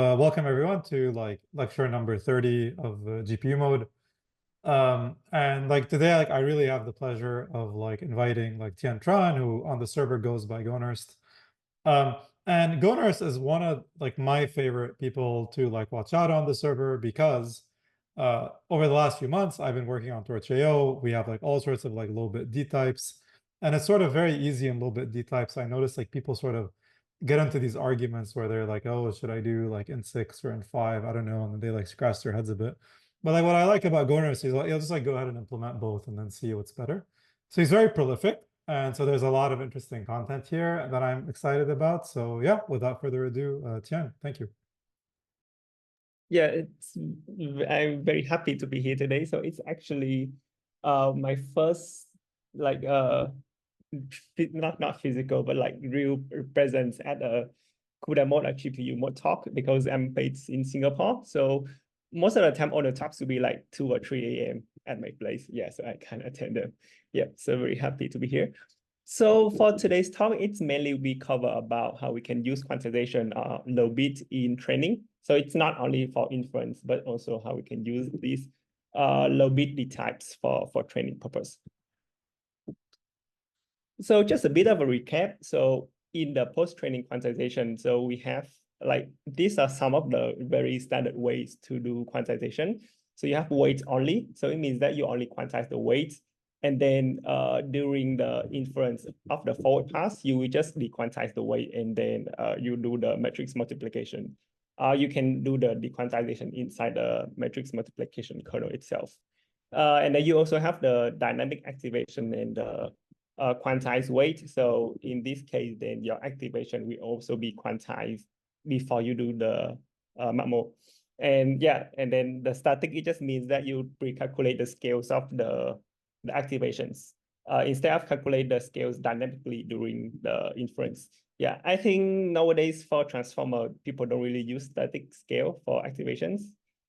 Welcome everyone to lecture number 30 of GPU mode. And today, I really have the pleasure of inviting Thien Tran, who on the server goes by Gonarst. And Gonarst is one of my favorite people to watch out on the server because over the last few months I've been working on torchao. We have all sorts of low bit D types, and it's sort of very easy in low bit D types. I notice people sort of get into these arguments where they're like, oh, should I do in6 or in5? I don't know, and then they scratch their heads a bit. But what I like about Gonarst is he'll just go ahead and implement both and then see what's better. So he's very prolific. And so there's a lot of interesting content here that I'm excited about. So yeah, without further ado, Thien, thank you. Yeah, I'm very happy to be here today. So it's actually my first not physical, but real presence at a CUDA mode GPU mode talk because I'm based in Singapore. So most of the time all the talks will be 2 or 3 a.m. at my place. Yeah, so I can attend them. Yeah, so very happy to be here. So for today's talk, it's mainly we cover about how we can use quantization low bit in training. So it's not only for inference, but also how we can use these low bit D types for training purpose. So just a bit of a recap. So in the post-training quantization, so we have these are some of the very standard ways to do quantization. So you have weight only. So it means that you only quantize the weight. And then during the inference of the forward pass, you will just dequantize the weight and then you do the matrix multiplication. You can do the dequantization inside the matrix multiplication kernel itself. And then you also have the dynamic activation and the quantized weight. So in this case, then your activation will also be quantized before you do the MAMO. And yeah, and then the static, it just means that you pre-calculate the scales of the activations instead of calculate the scales dynamically during the inference. Yeah, I think nowadays for transformer, people don't really use static scale for activations.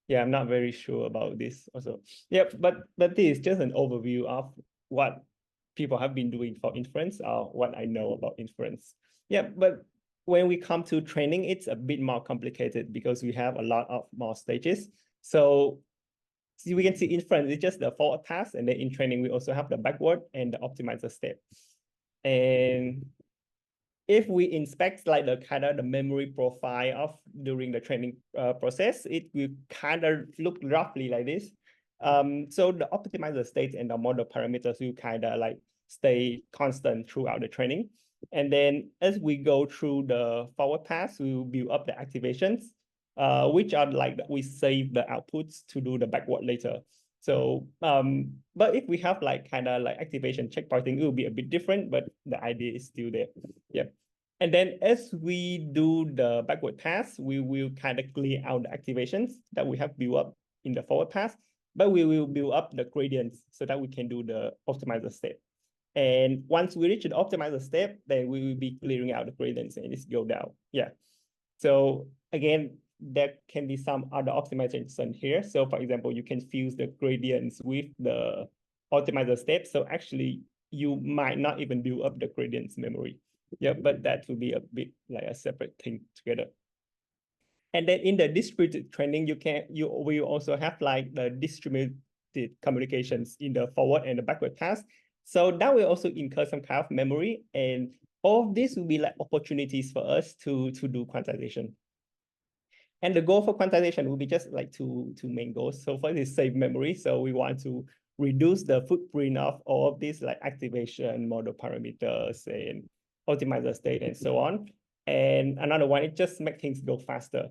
Yeah, I'm not very sure about this also. Yeah, but this is just an overview of what people have been doing for inference or what I know about inference. Yeah, but when we come to training, it's a bit more complicated because we have a lot of more stages. So we can see inference is just the forward pass, and then in training, we also have the backward and the optimizer step. And if we inspect the memory profile of during the training process, it will kind of look roughly like this. So the optimizer states and the model parameters will kind of stay constant throughout the training. And then as we go through the forward pass, we will build up the activations, which are we save the outputs to do the backward later. So, but if we have activation checkpointing, it will be a bit different, but the idea is still there. Yeah. And then as we do the backward pass, we will kind of clear out the activations that we have built up in the forward pass, but we will build up the gradients so that we can do the optimizer step. And once we reach the optimizer step, then we will be clearing out the gradients and it's go down. Yeah. So again, there can be some other optimization here. So for example, you can fuse the gradients with the optimizer step. So actually, you might not even build up the gradients memory. Yeah, but that will be a bit a separate thing together. And then in the distributed training, you will also have the distributed communications in the forward and the backward pass. So that will also incur some kind of memory, and all of this will be opportunities for us to do quantization. And the goal for quantization will be just two main goals. So first is save memory. So we want to reduce the footprint of all of these activation, model parameters, and optimizer state, and so on. And another one, it just makes things go faster.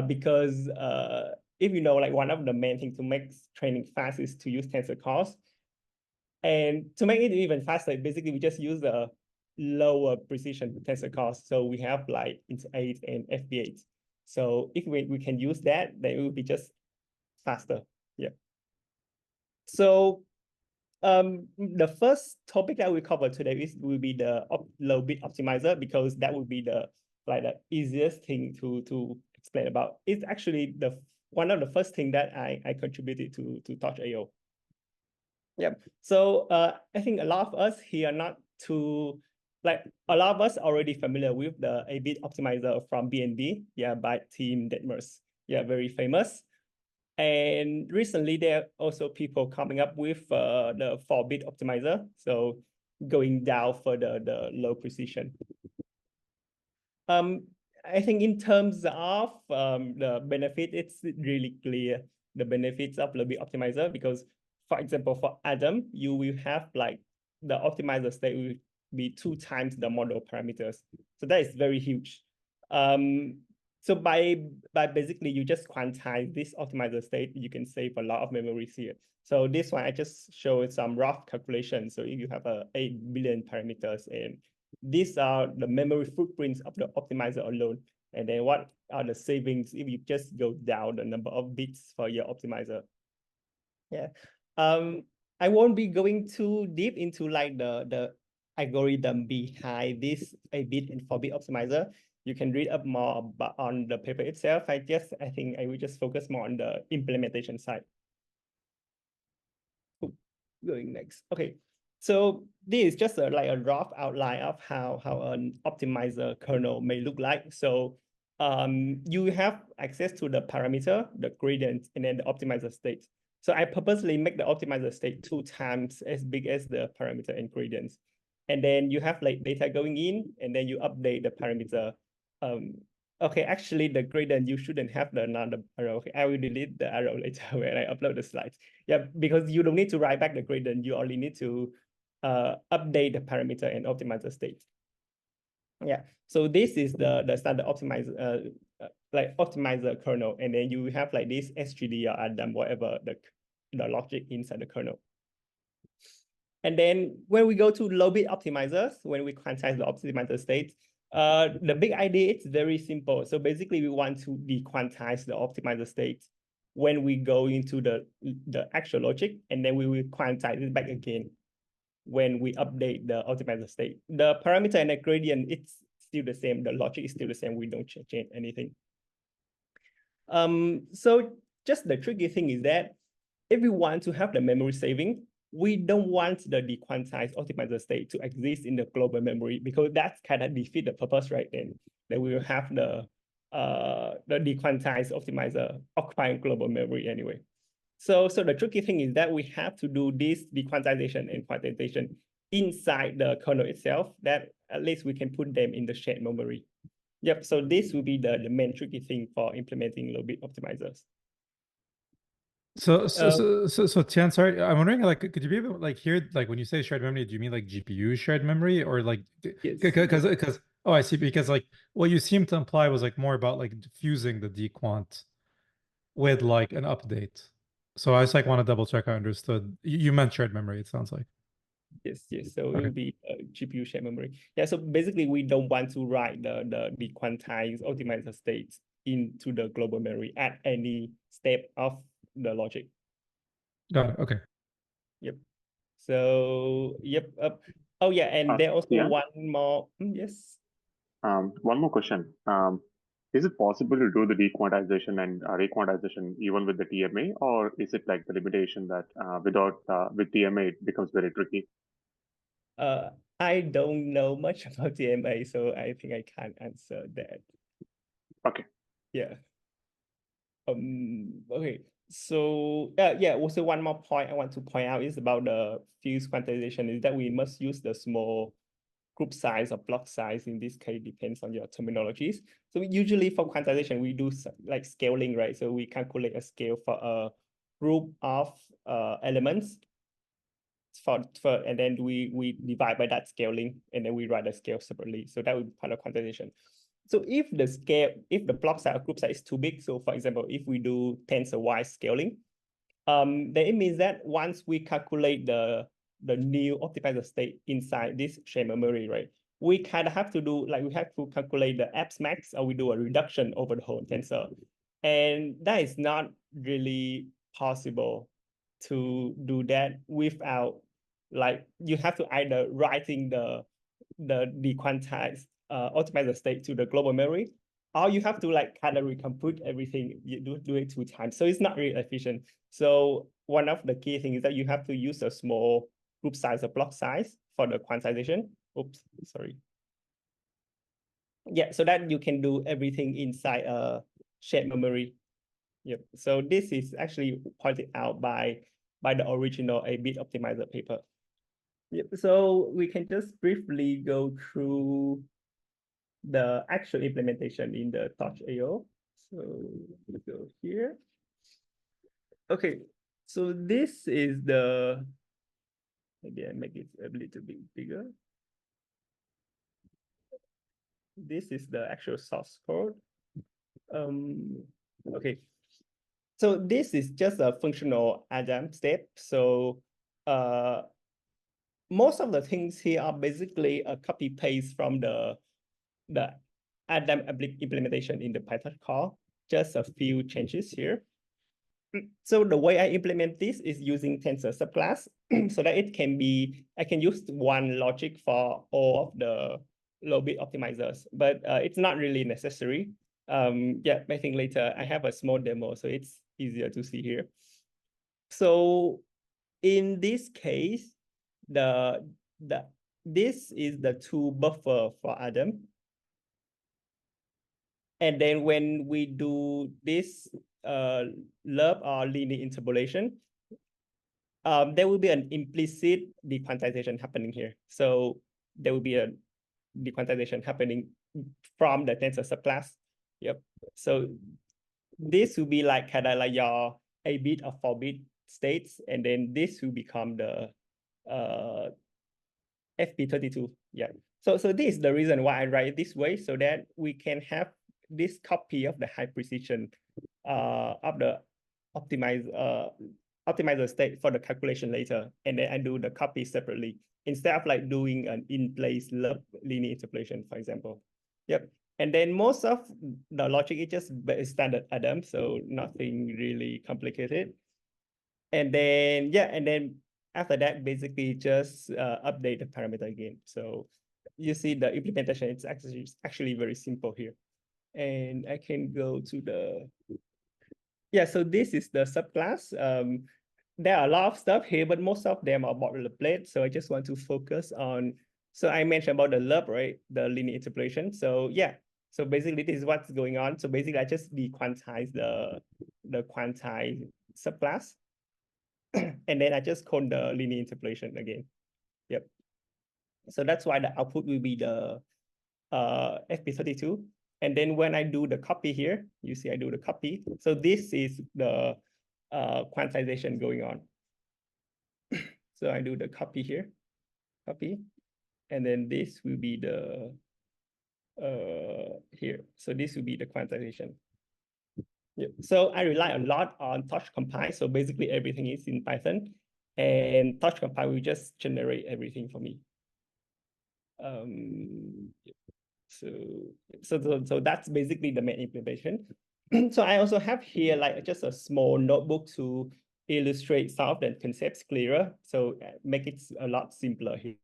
Because if you know, one of the main things to make training fast is to use tensor cores. And to make it even faster, basically we just use a lower precision tensor cores. So we have int8 and FP8. So if we can use that, then it will be just faster. Yeah. So the first topic that we cover today will be the low bit optimizer, because that would be the easiest thing to explain about. It's actually one of the first thing that I contributed to torchao. Yeah. So I think a lot of us here are not too like a lot of us already familiar with the A-bit optimizer from BNB, yeah, by Team Detmers, yeah, very famous. And recently, there are also people coming up with the 4-bit optimizer, so going down for the low precision. I think in terms of the benefit, it's really clear the benefits of low-bit optimizer because, for example, for Adam, you will have like the optimizer state will be 2 times the model parameters. So that is very huge. So by basically you just quantize this optimizer state, you can save a lot of memories here. So this one I just showed some rough calculations. So if you have 8 billion parameters, and these are the memory footprints of the optimizer alone. And then what are the savings if you just go down the number of bits for your optimizer? Yeah. I won't be going too deep into like the algorithm behind this 8-bit and 4-bit optimizer. You can read up more about on the paper itself. I think I will just focus more on the implementation side. Going next. Okay. So this is just like a rough outline of how an optimizer kernel may look like. So you have access to the parameter, the gradient, and then the optimizer state. So I purposely make the optimizer state 2 times as big as the parameter and gradients. And then you have like data going in, and then you update the parameter. Okay, actually the gradient, you shouldn't have the another arrow. Okay, I will delete the arrow later when I upload the slides. Yeah, because you don't need to write back the gradient. You only need to update the parameter and optimize the state. Yeah, so this is the standard optimizer, like optimizer kernel, and then you have like this SGD or Adam, whatever the logic inside the kernel. And then when we go to low-bit optimizers, when we quantize the optimizer state, the big idea is very simple. So basically, we want to dequantize the optimizer state when we go into the actual logic, and then we will quantize it back again when we update the optimizer state. The parameter and the gradient, it's still the same. The logic is still the same. We don't change anything. So just the tricky thing is that if we want to have the memory saving, we don't want the dequantized optimizer state to exist in the global memory because that's kind of defeat the purpose, right? Then we will have the dequantized optimizer occupying global memory anyway. So the tricky thing is that we have to do this dequantization and quantization inside the kernel itself, that at least we can put them in the shared memory. Yep, so this will be the main tricky thing for implementing low-bit optimizers. So Tian, sorry, I'm wondering, like, could you be able, like, here, like, when you say shared memory, do you mean like GPU shared memory, or like, Yes. because oh, I see, because like what you seem to imply was like more about like fusing the dequant with like an update. So I just like want to double check I understood. You meant shared memory, it sounds like. Yes. So it Okay. will be GPU shared memory. Yeah, so basically we don't want to write the quantized optimizer states into the global memory at any step of the logic. Got it. Okay. Yep. So yep. Oh yeah, and there also yeah. one more. Yes. One more question. Is it possible to do the dequantization and requantization even with the TMA, or is it like the limitation that with TMA it becomes very tricky? I don't know much about TMA, so I think I can't answer that. Okay. Yeah. Okay. So yeah. Also, one more point I want to point out is about the fused quantization, is that we must use the small group size or block size. In this case, depends on your terminologies. So usually for quantization, we do like scaling, right? So we calculate a scale for a group of elements and then we divide by that scaling, and then we write the scale separately. So that would be part of quantization. So if the block size or group size is too big, so for example, if we do tensor-wise scaling, then it means that once we calculate the new optimizer state inside this shared memory, right, we kind of have to do, like, we have to calculate the apps max, or we do a reduction over the whole tensor. And that is not really possible to do that without, like, you have to either writing the dequantized optimizer state to the global memory, or you have to like kind of recompute everything. You do it 2 times, so it's not really efficient. So one of the key things is that you have to use a small group size or block size for the quantization, Oops, sorry. Yeah, so that you can do everything inside a shared memory. Yep. So this is actually pointed out by the original 8-bit optimizer paper. Yep. So we can just briefly go through the actual implementation in the torchao. So we go here. Okay. So this is the, maybe I make it a little bit bigger. This is the actual source code. Okay. So this is just a functional Adam step. So most of the things here are basically a copy paste from the Adam implementation in the Python call. Just a few changes here. So the way I implement this is using tensor subclass so that it can be, I can use one logic for all of the low bit optimizers, but it's not really necessary. Yeah, I think later I have a small demo, so it's easier to see here. So in this case, this is the two buffer for Adam. And then when we do this LURP or linear interpolation, there will be an implicit dequantization happening here. So there will be a dequantization happening from the tensor subclass. Yep. So this will be like kind of like your 8-bit or 4-bit states, and then this will become the FP32. Yeah. So this is the reason why I write it this way, so that we can have this copy of the high precision of the optimizer state for the calculation later, and then I do the copy separately instead of like doing an in-place linear interpolation, for example. Yep. And then most of the logic is just standard Adam, so nothing really complicated. And then, yeah, and then after that, basically just update the parameter again. So you see the implementation, it's actually very simple here. And I can go to the, yeah, so this is the subclass. There are a lot of stuff here, but most of them are boilerplate. So I just want to focus on, so I mentioned about the LURP, right? The linear interpolation. So yeah, so basically this is what's going on. So basically I just dequantize the quantized subclass. And then I just call the linear interpolation again. Yep. So that's why the output will be the FP32. And then when I do the copy here, you see I do the copy. So this is the quantization going on. So I do the copy here, copy. And then this will be the here. So this will be the quantization. Yep. So I rely a lot on torch compile. So basically everything is in Python, and torch compile will just generate everything for me. So that's basically the main implementation. So I also have here like just a small notebook to illustrate some of the concepts clearer. So make it a lot simpler here.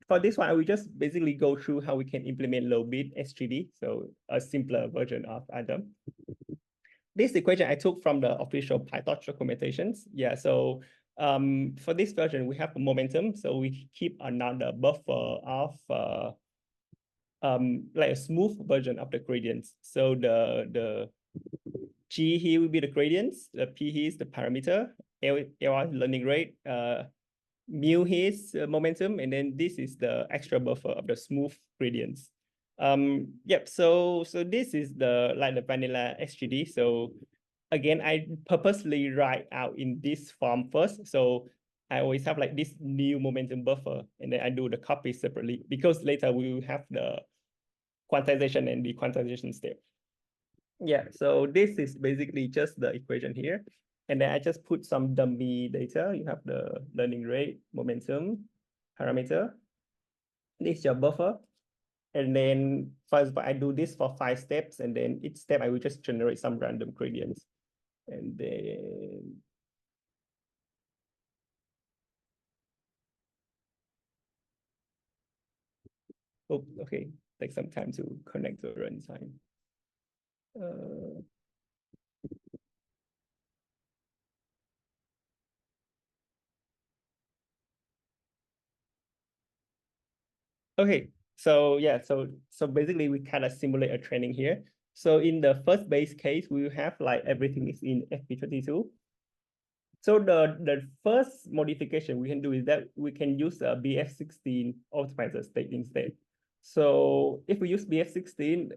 For this one, I will just basically go through how we can implement low bit SGD, so a simpler version of Adam. This equation I took from the official PyTorch documentations. Yeah, so for this version, we have a momentum. So we keep another buffer of like a smooth version of the gradients. So the G here will be the gradients, the P here is the parameter, L is learning rate, mu here is momentum, and then this is the extra buffer of the smooth gradients. Yep, so this is the like the vanilla SGD. So again, I purposely write out in this form first. So I always have like this new momentum buffer, and then I do the copy separately because later we will have the quantization and the quantization step. Yeah, so this is basically just the equation here. And then I just put some dummy data. You have the learning rate, momentum, parameter. This is your buffer. And then first, I do this for 5 steps. And then each step, I will just generate some random gradients. And then oh, okay, take some time to connect to runtime. Okay, so yeah, so basically we kind of simulate a training here. So in the first base case, we will have like everything is in FP32. So the first modification we can do is that we can use a BF16 optimizer state instead. So if we use BF16,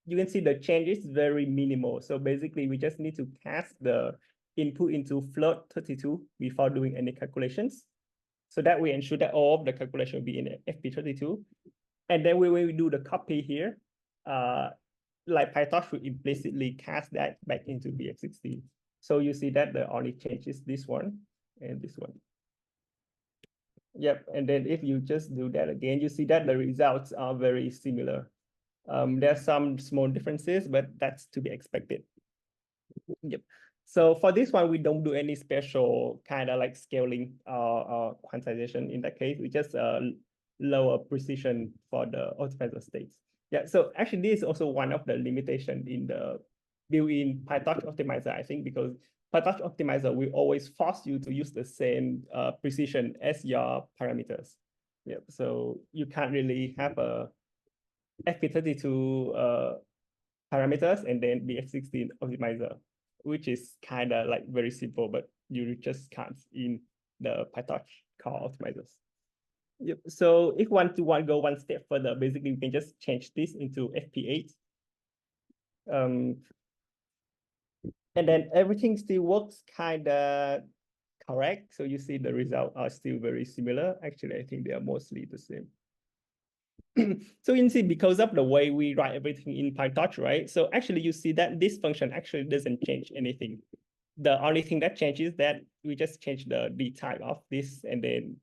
you can see the change is very minimal. So basically we just need to cast the input into float 32 before doing any calculations. So that we ensure that all of the calculation will be in FP32. And then when we do the copy here, like PyTorch will implicitly cast that back into BF16. So you see that the only change is this one and this one. Yep, and then if you just do that again, you see that the results are very similar. There are some small differences, but that's to be expected. Yep. So for this one, we don't do any special kind of like scaling or quantization in that case. We just lower precision for the optimizer states. Yeah, so actually this is also one of the limitation in the built-in PyTorch optimizer, I think, because PyTorch optimizer will always force you to use the same precision as your parameters. Yeah, so you can't really have a FP32 parameters and then BF16 optimizer, which is kind of like very simple, but you just can't in the PyTorch core optimizers. Yep. So if want to go one step further, basically we can just change this into FP8. And then everything still works kind of correct. So you see the results are still very similar. Actually, I think they are mostly the same. So you can see because of the way we write everything in PyTorch, right? So actually you see that this function actually doesn't change anything. The only thing that changes is that we just change the D type of this, and then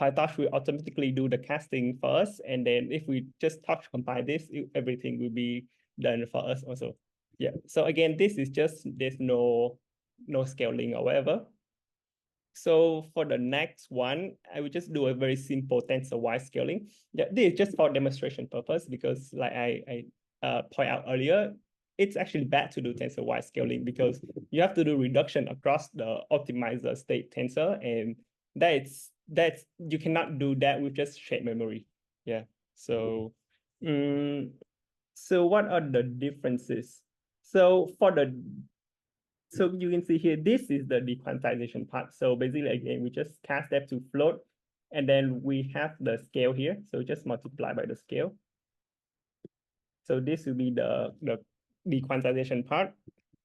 PyTorch will automatically do the casting for us. And then if we just torch compile this, everything will be done for us also. Yeah. So again, this is just, there's no scaling or whatever. So for the next one, I will just do a very simple tensor-wise scaling. Yeah, this is just for demonstration purpose, because like I point out earlier, it's actually bad to do tensor-wise scaling because you have to do reduction across the optimizer state tensor, and that's you cannot do that with just shared memory. Yeah. So so what are the differences? So for the so you can see here, this is the dequantization part. So basically, again, we just cast that to float, and then we have the scale here. So just multiply by the scale. So this will be the dequantization part.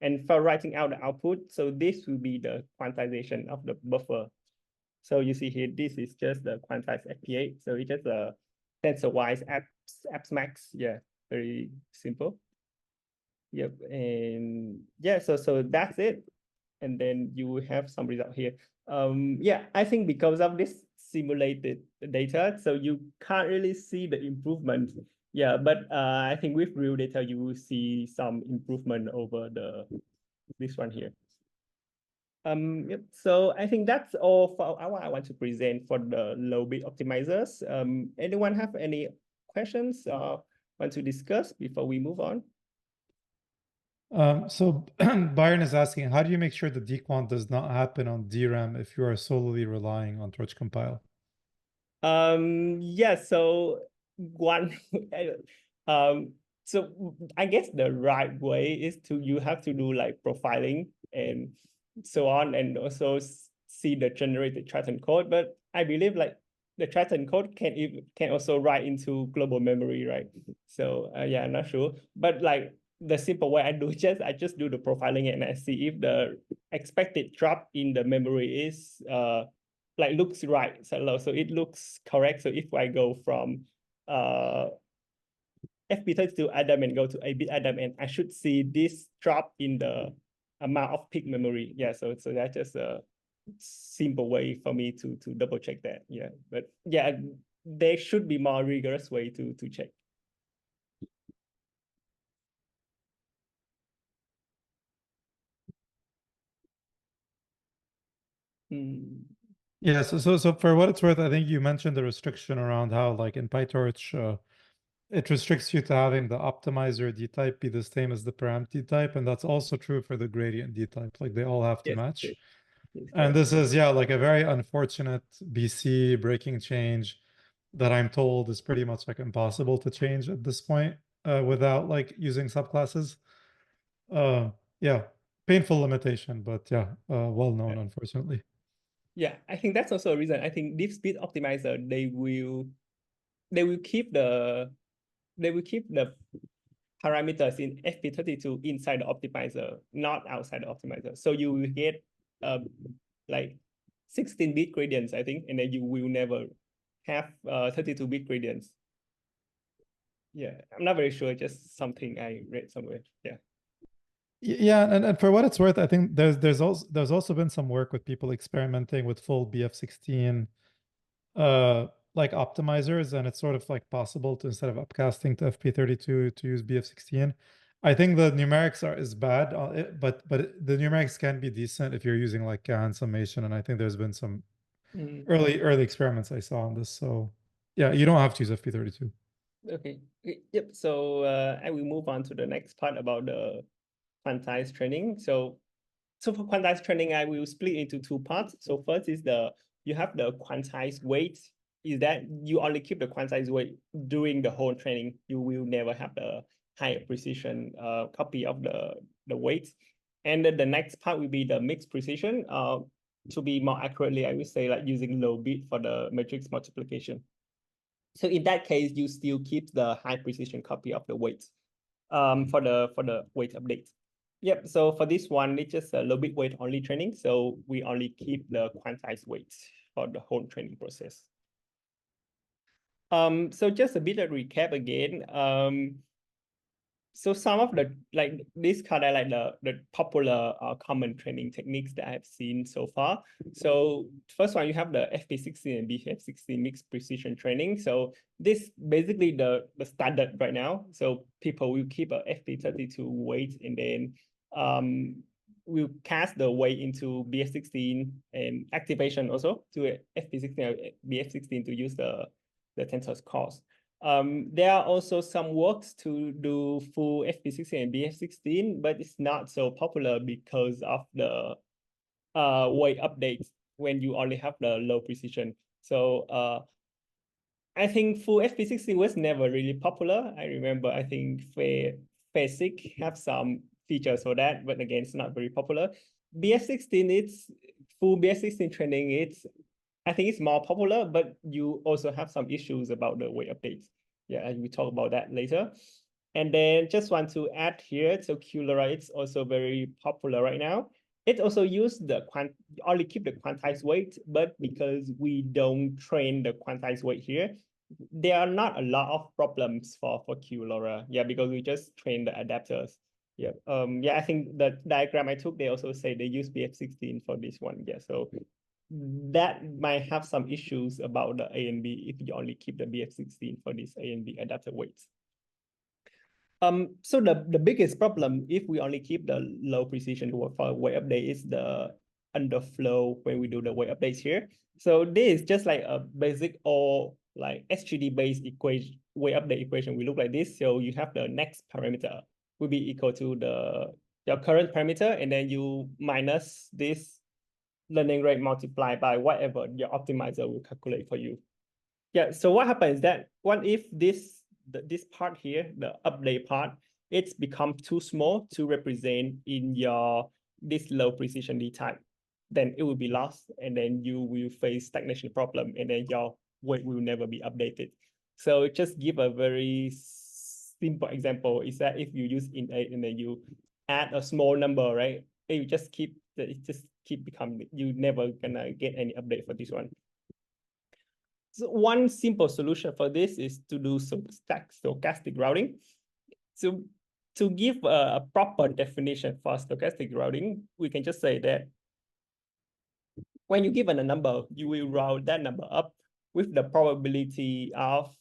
And for writing out the output, so this will be the quantization of the buffer. So you see here, this is just the quantized FP8. So it's just a tensor-wise apps max. Yeah, very simple. Yep, and yeah, so that's it. And then you will have some result here. Yeah, I think because of this simulated data, so you can't really see the improvement. Yeah, but I think with real data, you will see some improvement over this one here. Yep, so I think that's all for what I want to present for the low bit optimizers. Anyone have any questions or want to discuss before we move on? So Byron is asking, how do you make sure the dequant does not happen on DRAM if you are solely relying on torch compile? Yeah, so one so I guess the right way is you have to do like profiling and so on, and also see the generated Triton code. But I believe like the Triton code can also write into global memory, right? So yeah, I'm not sure, but like the simple way I do I just do the profiling and I see if the expected drop in the memory is like looks right, so it looks correct. So if I go from FP32 Adam and go to 8-bit Adam, and I should see this drop in the amount of peak memory. Yeah, so that's just a simple way for me to double check that. Yeah, but yeah, there should be more rigorous way to check. Yeah, so for what it's worth, I think you mentioned the restriction around how, like in PyTorch, it restricts you to having the optimizer D type be the same as the param D type, and that's also true for the gradient D type. Like they all have to match. Yes, and this is, yeah, like a very unfortunate BC breaking change. that I'm told is pretty much like impossible to change at this point without like using subclasses. Yeah, painful limitation, but yeah, well known, unfortunately. Yeah, I think that's also a reason. I think deep speed optimizer, they will keep the parameters in FP32 inside the optimizer, not outside the optimizer. So you will get like 16-bit gradients, I think, and then you will never have 32-bit gradients. Yeah, I'm not very sure, just something I read somewhere. Yeah. Yeah, and for what it's worth, I think there's also been some work with people experimenting with full BF16 like optimizers, and it's sort of like possible to, instead of upcasting to FP32, to use BF16. I think the numerics is bad, but the numerics can be decent if you're using like Gahan summation, and I think there's been some early experiments I saw on this. So yeah, you don't have to use FP32. Okay. Yep. So I will move on to the next part about the quantized training. So for quantized training, I will split into two parts. So first is you have the quantized weight. Is that you only keep the quantized weight during the whole training. You will never have the high precision copy of the weight. And then the next part will be the mixed precision. To be more accurately, I would say like using low bit for the matrix multiplication. So in that case, you still keep the high precision copy of the weight for the weight update. Yep, so for this one, it's just a low bit weight only training. So we only keep the quantized weight for the whole training process. So just a bit of recap again. So some of the, like this kind of like the popular common training techniques that I've seen so far. So first one, you have the FP16 and BF16 mixed precision training. So this basically the standard right now. So people will keep a FP32 weight, and then we'll cast the weight into BF16 and activation also to FP16 or BF16 to use the tensors cost. There are also some works to do full FP16 and BF16, but it's not so popular because of the weight updates when you only have the low precision. So I think full FP16 was never really popular. I remember I think FASIC have some features for that, but again, it's not very popular. BF16, it's full BF16 training, I think it's more popular, but you also have some issues about the weight updates. Yeah, and we talk about that later. And then just want to add here, so QLoRa, it's also very popular right now. It also use only keep the quantized weight, but because we don't train the quantized weight here, there are not a lot of problems for QLoRa. Yeah, because we just train the adapters. Yeah, I think the diagram I took, they also say they use BF16 for this one. Yeah, so that might have some issues about the A and B if you only keep the BF16 for this A and B adapter weights. So the biggest problem if we only keep the low precision for weight update is the underflow when we do the weight updates here. So this is just like a basic or like SGD based equation, weight update equation. We look like this. So you have the next parameter will be equal to your current parameter, and then you minus this learning rate multiplied by whatever your optimizer will calculate for you. Yeah, so what happens is that what if this part here, the update part, it's become too small to represent in this low precision D type, then it will be lost, and then you will face stagnation problem, and then your weight will never be updated. So just give a very simple example is that if you use int8 and then you add a small number, right? You just keep becoming, you never gonna get any update for this one. So one simple solution for this is to do some stochastic routing. So to give a proper definition for stochastic routing, we can just say that when you given a number, you will route that number up with the probability of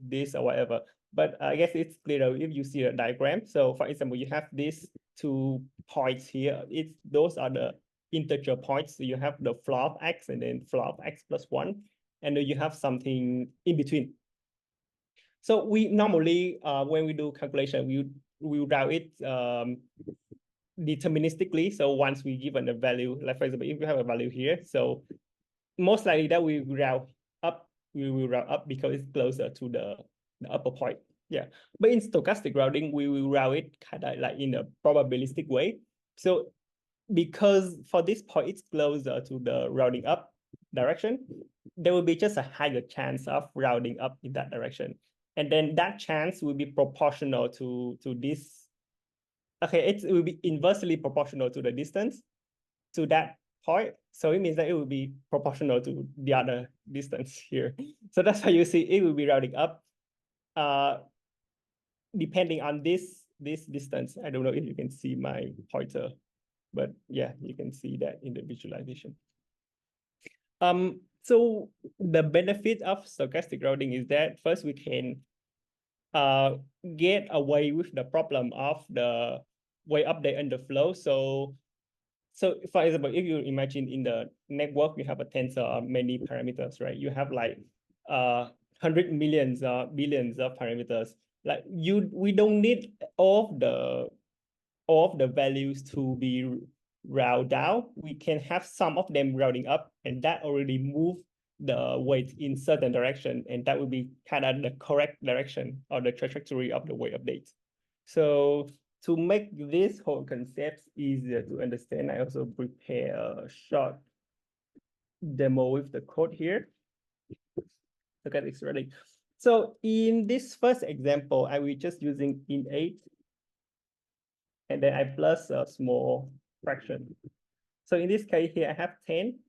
this or whatever. But I guess it's clearer if you see the diagram. So for example, you have these 2 points here. Those are the integer points. So you have the floor of x and then floor of x plus 1. And then you have something in between. So we normally, when we do calculation, we route it deterministically. So once we given a value, like for example, if you have a value here, so most likely that we route up we will route up because it's closer to the upper point. Yeah, but in stochastic routing, we will route it kind of like in a probabilistic way. So because for this point, it's closer to the routing up direction, there will be just a higher chance of routing up in that direction. And then that chance will be proportional to this. Okay, it will be inversely proportional to the distance to that point. So it means that it will be proportional to the other distance here. So that's why you see it will be routing up depending on this distance. I don't know if you can see my pointer, but yeah, you can see that in the visualization. So the benefit of stochastic routing is that first we can get away with the problem of the way update underflow. So for example, if you imagine in the network, you have a tensor of many parameters, right? You have like 100 millions or billions of parameters. Like we don't need all of the values to be route down. We can have some of them routing up, and that already move the weight in certain direction, and that would be kind of the correct direction or the trajectory of the weight update. So to make this whole concept easier to understand, I also prepare a short demo with the code here. Look at this ready. So in this first example, I will just using int8, and then I plus a small fraction. So in this case here, I have 10,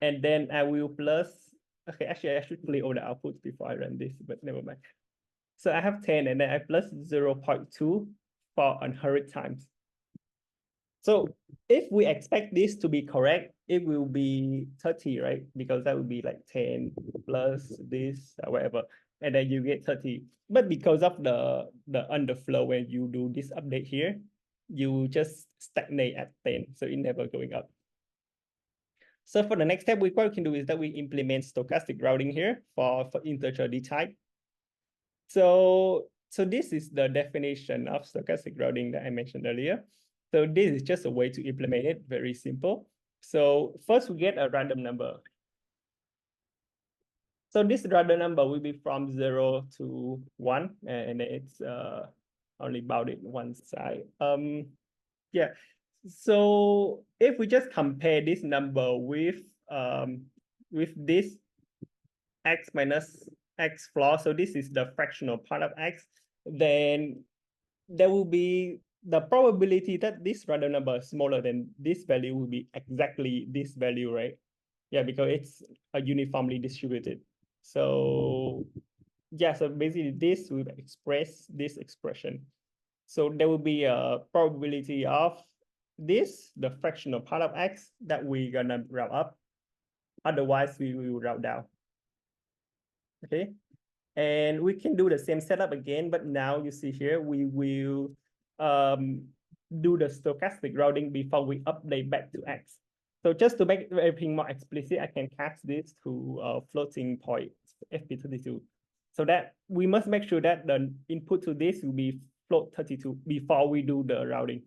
and then I will plus, okay, actually I should play all the outputs before I run this, but never mind. So I have 10, and then I plus 0.2 for 100 times. So if we expect this to be correct, it will be 30, right? Because that would be like 10 plus this, whatever, and then you get 30. But because of the underflow, when you do this update here, you just stagnate at 10, so it never going up. So for the next step, what we can do is that we implement stochastic routing here for integer D type. So this is the definition of stochastic routing that I mentioned earlier. So this is just a way to implement it, very simple. So first we get a random number. So this random number will be from 0 to 1, and it's only bounded one side. Yeah. So if we just compare this number with this x minus x floor, so this is the fractional part of x, then there will be the probability that this random number is smaller than this value will be exactly this value, right? Yeah, because it's a uniformly distributed. So yeah, so basically this will express this expression. So there will be a probability of this, the fractional part of x, that we're gonna route up. Otherwise, we will route down. Okay, and we can do the same setup again, but now you see here, we will do the stochastic routing before we update back to x. So just to make everything more explicit, I can cast this to a floating point, fp32. So that we must make sure that the input to this will be float 32 before we do the routing,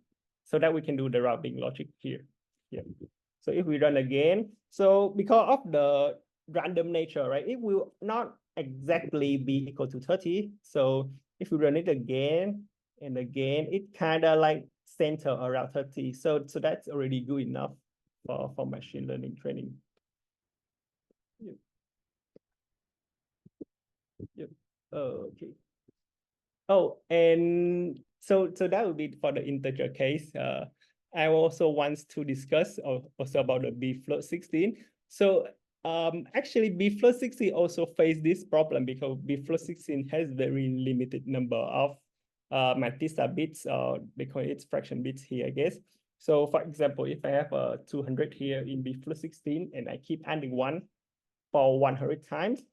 so that we can do the routing logic here. Yeah. So if we run again, so because of the random nature, right, it will not exactly be equal to 30. So if we run it again and again, it kind of like center around 30. So that's already good enough for machine learning training. Yep. Yep. Okay. Oh, and so that would be for the integer case. I also want to discuss also about the B float 16. So actually B float 16 also face this problem because B float 16 has very limited number of mantissa bits, or because it's fraction bits here, I guess. So for example, if I have a 200 here in B float 16 and I keep adding 1 for 100 times,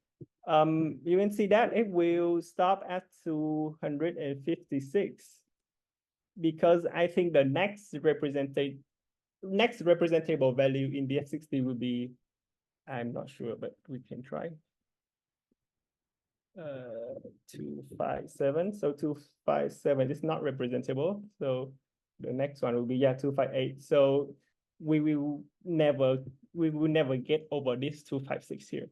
you can see that it will stop at 256, because I think the next representable value in DF60 will be, I'm not sure, but we can try. 257. So 257 is not representable. So the next one will be 258. So we will never get over this 256 here.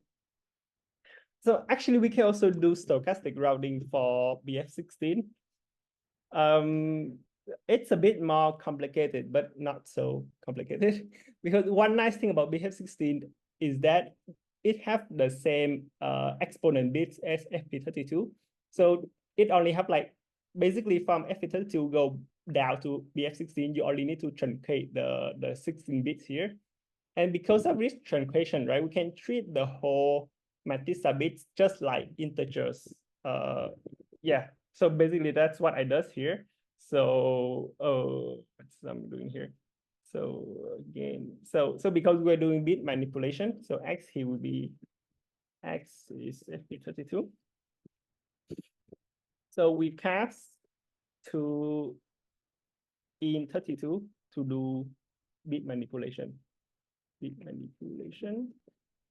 So actually, we can also do stochastic routing for BF16. It's a bit more complicated, but not so complicated because one nice thing about BF16 is that it have the same exponent bits as FP32. So it only have like basically from FP32 go down to BF16, you only need to truncate the 16 bits here. And because of this truncation, right, we can treat the whole matrix bits just like integers. Yeah, so basically that's what I does here. So what's I'm doing here? So again, so because we're doing bit manipulation, so X here will be X is FP32. So we pass to in 32 to do bit manipulation. Bit manipulation.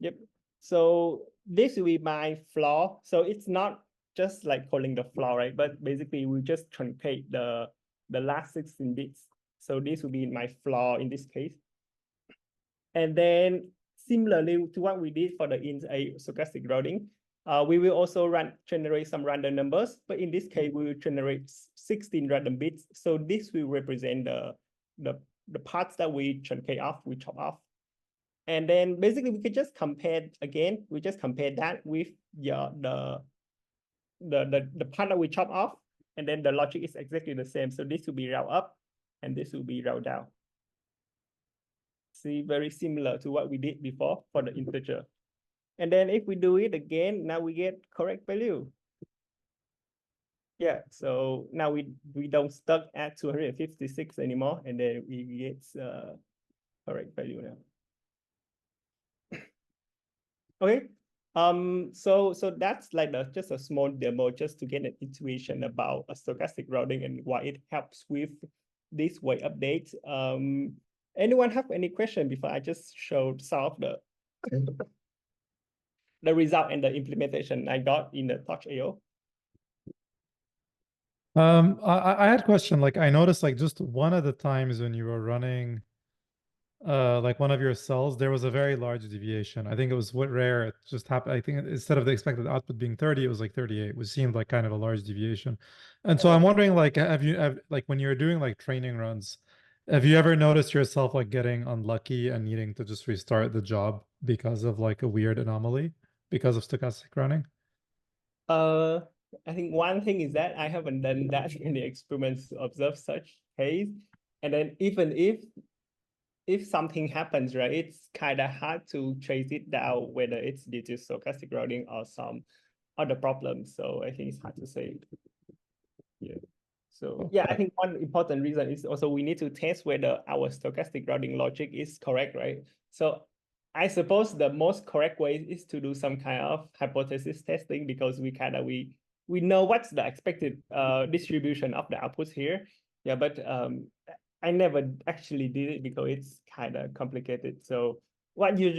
Yep. So this will be my floor. So it's not just like calling the floor, right? But basically we just truncate the last 16 bits. So this will be my floor in this case. And then similarly to what we did for the stochastic routing, we will also generate some random numbers, but in this case, we will generate 16 random bits. So this will represent the parts that we truncate off, we chop off. And then basically we could just compare again, we just compare that with the part that we chop off, and then the logic is exactly the same. So this will be round up and this will be round down. See, very similar to what we did before for the integer. And then if we do it again, now we get correct value. Yeah, so now we don't stuck at 256 anymore, and then we get correct value now. Okay, so that's like just a small demo just to get an intuition about a stochastic routing and why it helps with this way update. Anyone have any question before I just showed some of the result and the implementation I got in the torchao? I had a question. Like I noticed like just one of the times when you were running like one of your cells, there was a very large deviation. I think it was what rare. It just happened. I think instead of the expected output being 30, it was like 38, which seemed like kind of a large deviation. And so I'm wondering, like, like when you're doing like training runs, have you ever noticed yourself like getting unlucky and needing to just restart the job because of like a weird anomaly because of stochastic running? I think one thing is that I haven't done that in the experiments to observe such case. And then even if something happens, right, it's kind of hard to trace it down whether it's due to stochastic routing or some other problems. So I think it's hard to say. Yeah. So yeah, I think one important reason is also we need to test whether our stochastic routing logic is correct, right? So I suppose the most correct way is to do some kind of hypothesis testing because we know what's the expected distribution of the outputs here. Yeah, but I never actually did it because it's kind of complicated. So what I did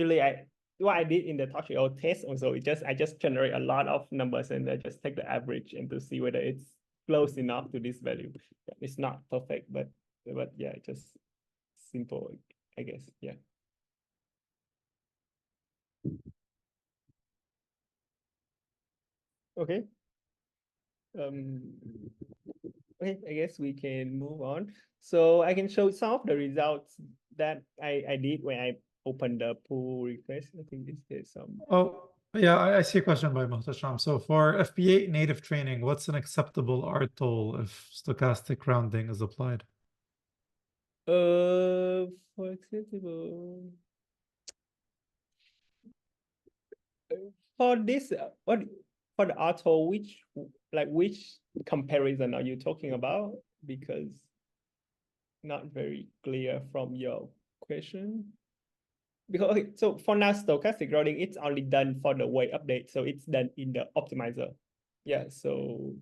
in the torchao test also I just generate a lot of numbers and I just take the average and to see whether it's close enough to this value. It's not perfect, but yeah, just simple, I guess. Yeah. Okay. Okay, I guess we can move on. So I can show some of the results that I did when I opened the pull request. I think there's some. Oh, yeah, I see a question by Muhtasham. So for FP8 native training, what's an acceptable R toll if stochastic rounding is applied? For acceptable. For this, what for the R toll, which comparison are you talking about? Because not very clear from your question. Because okay, so for now, stochastic routing, it's only done for the way update, so it's done in the optimizer. Yeah, so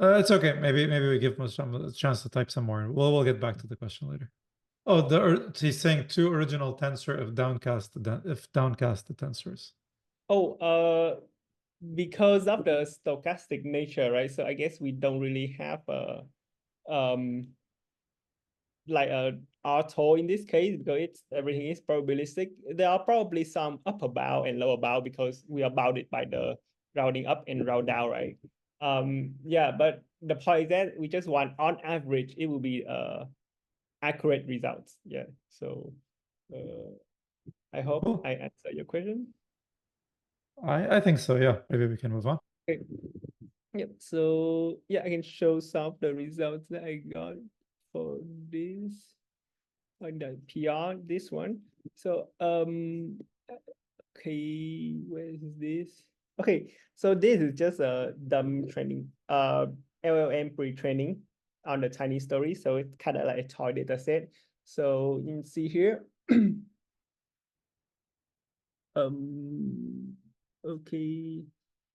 It's okay. Maybe we give Muhtasham a chance to type some more. We'll get back to the question later. Oh, he's saying two original tensor if downcast the tensors. because of the stochastic nature, right? So I guess we don't really have a like a auto in this case because everything is probabilistic. There are probably some upper bound and lower bound because we are bounded by the rounding up and round down, right? Yeah, but the point is that we just want on average it will be accurate results. Yeah, so I hope Cool. I answer your question. I think so, yeah. Maybe we can move on. Okay. Yep. So yeah, I can show some of the results that I got for this on the PR, this one. So okay, where is this? Okay, so this is just a dumb training, LLM pre-training on the tiny story. So it's kind of like a toy data set. So you can see here.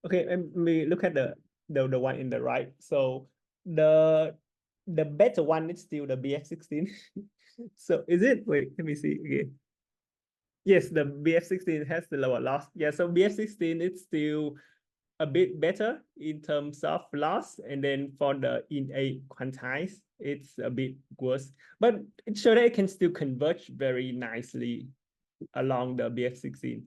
Okay, and we look at the one in the right. So the better one is still the BF16. So is it? Wait, let me see again. Yes, the BF16 has the lower loss. Yeah, so BF16 is still a bit better in terms of loss, and then for the innate quantized, it's a bit worse. But it shows that it can still converge very nicely along the BF16.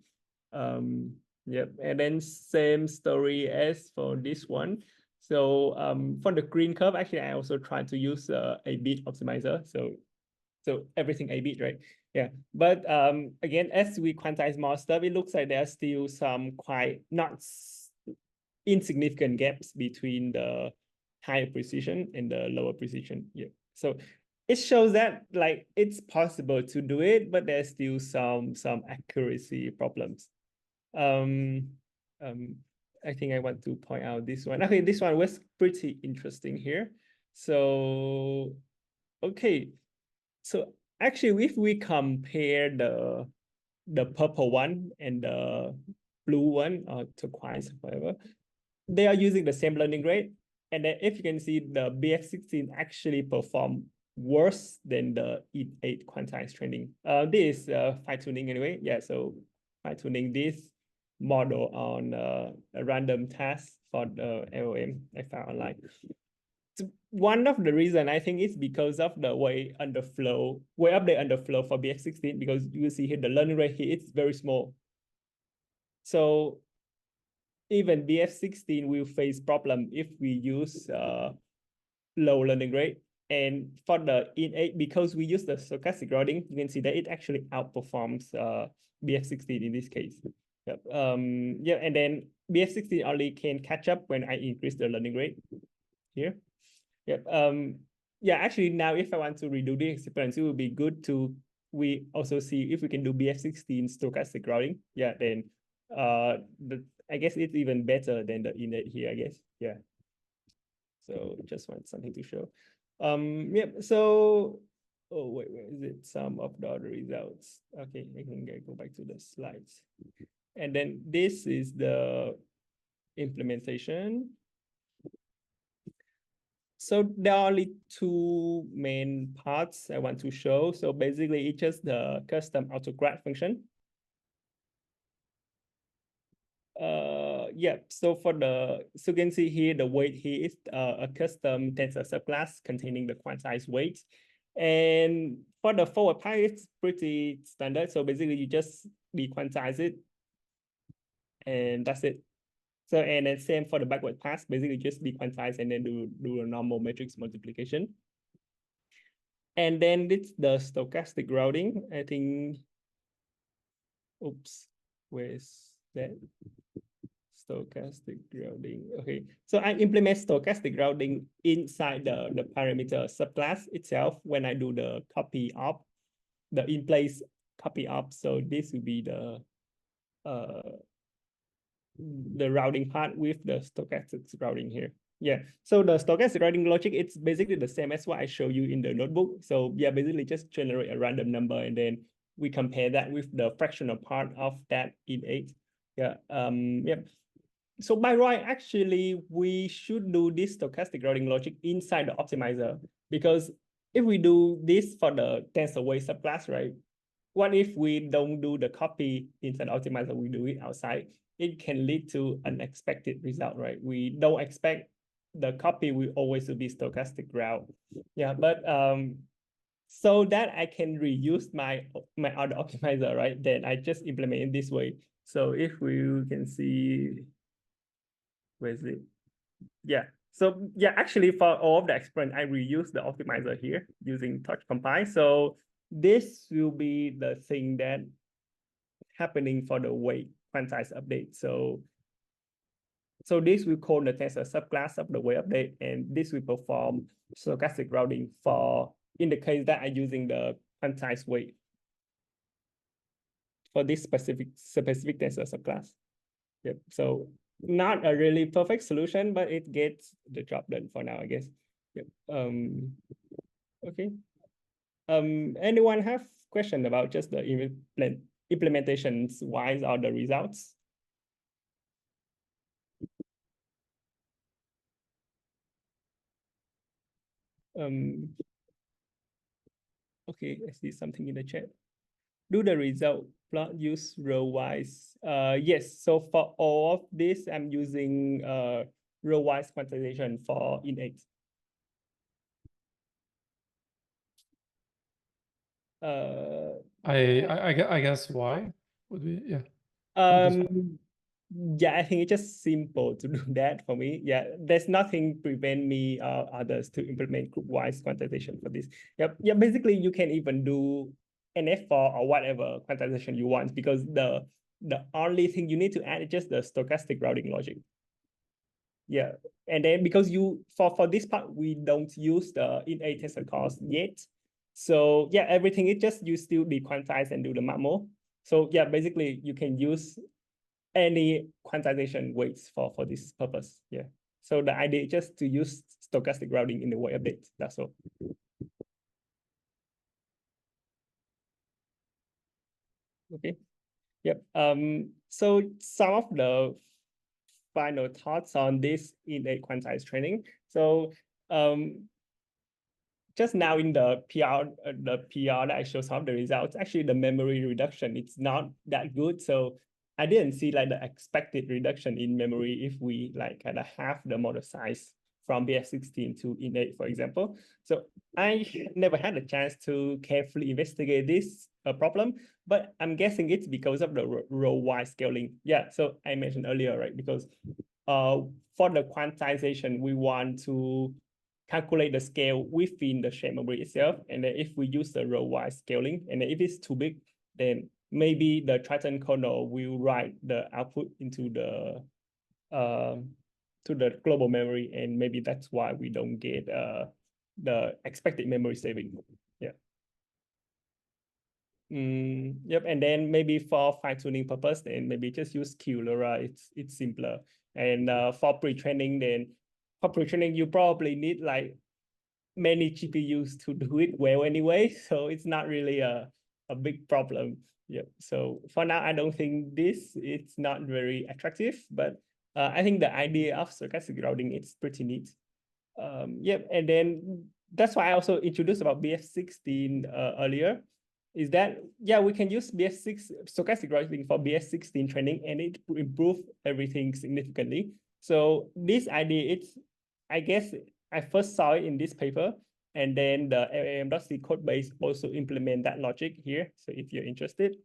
Yep, and then same story as for this one. So for the green curve, actually, I also tried to use a bit optimizer. So everything a bit, right? Yeah, but again, as we quantize more stuff, it looks like there are still some quite not insignificant gaps between the higher precision and the lower precision. Yeah, so it shows that like it's possible to do it, but there's still some accuracy problems. I think I want to point out this one. Okay, this one was pretty interesting here. So okay, so actually, if we compare the purple one and the blue one or turquoise, whatever, they are using the same learning rate. And then if you can see, the BF16 actually perform worse than the E8 quantized training. This is fine tuning anyway. Yeah, so fine tuning this model on a random task for the LLM I found online. One of the reason I think is because of the way underflow, way update underflow for BF16, because you see here the learning rate here is very small. So even BF16 will face problem if we use low learning rate. And for the innate, because we use the stochastic routing, you can see that it actually outperforms BF16 in this case. Yep. Yeah, and then BF16 only can catch up when I increase the learning rate here. Yep. Yeah, actually now if I want to redo the experiments, it would be good to we also see if we can do BF16 stochastic routing. Yeah, then I guess it's even better than the innate here, I guess. Yeah. So just want something to show. Yep. So oh wait, where is it? Some of the other results. Okay, I can go back to the slides. And then this is the implementation. So there are only two main parts I want to show. So basically, it's just the custom autograd function. Yeah, so for so you can see here, the weight here is a custom tensor subclass containing the quantized weights. And for the forward part, it's pretty standard. So basically, you just dequantize it, and that's it. So, and then same for the backward pass, basically just dequantize and then do a normal matrix multiplication. And then it's the stochastic routing. I think, oops, where's that? Stochastic routing. Okay, so I implement stochastic routing inside the parameter subclass itself when I do the copy op, the in place copy op. So this will be the routing part with the stochastic routing here. Yeah, so the stochastic routing logic, it's basically the same as what I show you in the notebook. So yeah, basically just generate a random number and then we compare that with the fractional part of that innate. Yeah, yeah. So by right, actually, we should do this stochastic routing logic inside the optimizer, because if we do this for the tensor weight subclass, right? What if we don't do the copy inside the optimizer, we do it outside? It can lead to unexpected result, right? We don't expect the copy will always be stochastic route. Yeah, but so that I can reuse my other optimizer, right? Then I just implement it this way. So if we can see, where is it? Yeah. So yeah, actually for all of the experiment, I reuse the optimizer here using touch compile. So this will be the thing that happening for the weight quantized update. So this will call the tensor subclass of the weight update, and this will perform stochastic routing for, in the case that I'm using the quantized weight for this specific tensor subclass. Yep. So not a really perfect solution, but it gets the job done for now, I guess. Yep. Okay. Anyone have question about just the implementations wise or the results? Okay, I see something in the chat. Do the result plot use row-wise? Yes, so for all of this, I'm using row-wise quantization for innate. I guess why would be, yeah. Obvious one. Yeah, I think it's just simple to do that for me. Yeah, there's nothing prevent me or others to implement group-wise quantization for this. Yep. Yeah, basically you can even do NF4 or whatever quantization you want, because the only thing you need to add is just the stochastic routing logic. Yeah, and then because you for this part we don't use the innate tensor cores yet, so yeah, everything is just you still dequantize and do the MAMO. So yeah, basically you can use any quantization weights for this purpose. Yeah. So the idea is just to use stochastic routing in the weight update. That's all. Okay. Yep. So some of the final thoughts on this in a quantized training. So just now in the PR that I showed some of the results, actually the memory reduction, it's not that good. So I didn't see like the expected reduction in memory if we like kind of half the model size from BF16 to innate, for example. So I never had a chance to carefully investigate this problem, but I'm guessing it's because of the row-wise scaling. Yeah, so I mentioned earlier, right? Because for the quantization, we want to calculate the scale within the shared memory itself. And then if we use the row-wise scaling, and then if it's too big, then maybe the Triton kernel will write the output into the to the global memory, and maybe that's why we don't get the expected memory saving. Yeah. Yep, and then maybe for fine-tuning purpose, then maybe just use QLoRa. It's simpler. And for pre-training, then for pre-training, you probably need like many GPUs to do it well anyway, so it's not really a big problem. Yep. So for now, I don't think it's not very attractive, but I think the idea of stochastic routing is pretty neat. Yep, and then that's why I also introduced about BF16 earlier. Is that, yeah, we can use BF6 stochastic routing for BF16 training, and it improve everything significantly. So this idea, it's, I guess I first saw it in this paper, and then the LAM.C code base also implement that logic here. So if you're interested.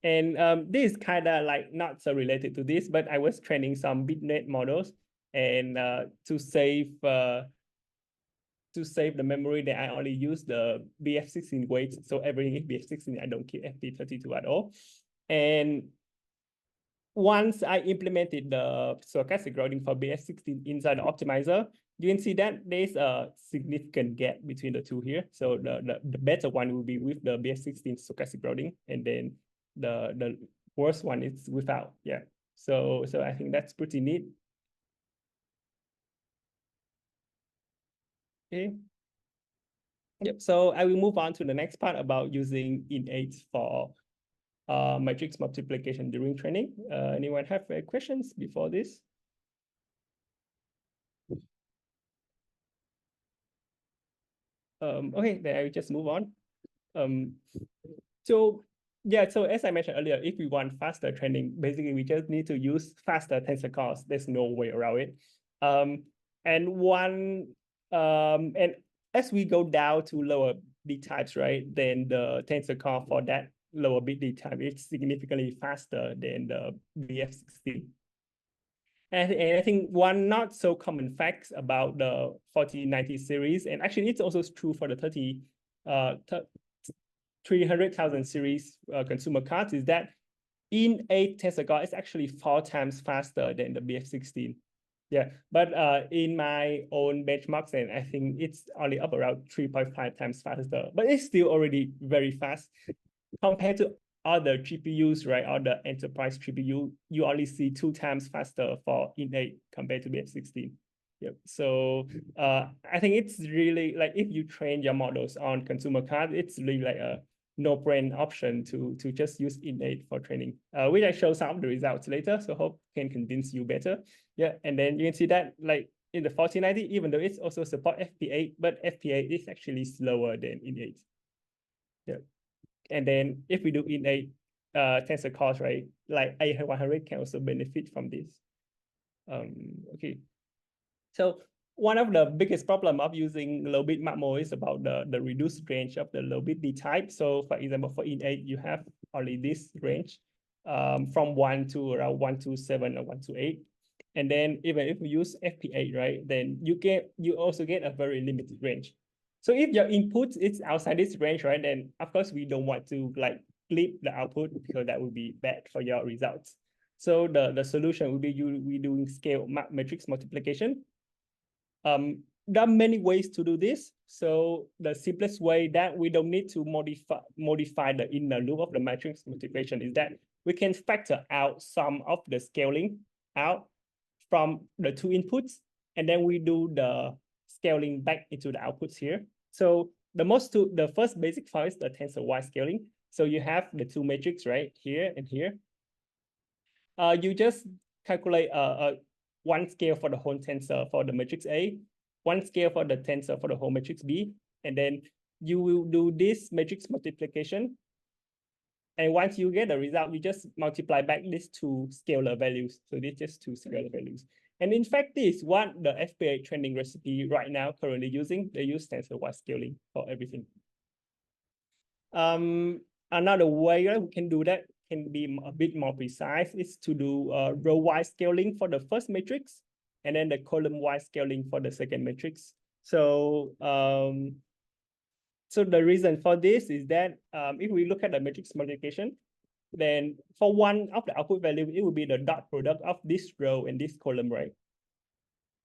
And this is kind of like not so related to this, but I was training some bitnet models, and to save the memory, that I only use the BF16 weights. So everything is BF16, I don't keep FP32 at all. And once I implemented the stochastic routing for BF16 inside the optimizer, you can see that there's a significant gap between the two here. So the better one will be with the BF16 stochastic routing, and then the worst one is without. Yeah. So I think that's pretty neat. Okay. Yep. So I will move on to the next part about using innate for matrix multiplication during training. Anyone have questions before this? Okay, then I will just move on. So yeah, so as I mentioned earlier, if we want faster training, basically we just need to use faster tensor cores. There's no way around it. And as we go down to lower D types, right, then the tensor core for that lower bit D type is significantly faster than the BF16. And I think one not so common fact about the 4090 series, and actually it's also true for the 300,000 series consumer cards, is that in-8 tensor core is actually 4 times faster than the BF16. Yeah, but in my own benchmarks, and I think it's only up around 3.5 times faster, but it's still already very fast compared to other GPUs, right? Other enterprise GPU, you only see 2 times faster for in-8 compared to BF16. Yep. So I think it's really like if you train your models on consumer cards, it's really like a no-brainer option to just use in-8 for training, which I show some of the results later. So hope can convince you better. Yeah, and then you can see that like in the 4090, even though it's also support FP8, but FP8 is actually slower than in-8. Yeah. And then if we do in-8 tensor cores, right, like A100 can also benefit from this. Okay. So one of the biggest problem of using low bit MACMO is about the reduced range of the low bit D type. So for example, for in-8, you have only this range from 1 to around 127 or 128. And then even if you use FP8, right, then you also get a very limited range. So if your input is outside this range, right, then of course we don't want to like flip the output because that would be bad for your results. So the solution would be we doing scale matrix multiplication. There are many ways to do this. So the simplest way that we don't need to modify the inner loop of the matrix multiplication is that we can factor out some of the scaling out from the 2 inputs, and then we do the scaling back into the outputs here. So the first basic form is the tensor-wise scaling. So you have the 2 matrices, right, here and here. You just calculate one scale for the whole tensor for the matrix A, one scale for the tensor for the whole matrix B, and then you will do this matrix multiplication. And once you get the result, you just multiply back these 2 scalar values. So these just 2 scalar values. And in fact, this is what the FP8 training recipe right now currently using. They use tensor-wise scaling for everything. Another way that we can do that can be a bit more precise is to do row-wise scaling for the first matrix, and then the column-wise scaling for the second matrix. So so the reason for this is that if we look at the matrix multiplication, then for one of the output value, it will be the dot product of this row and this column, right?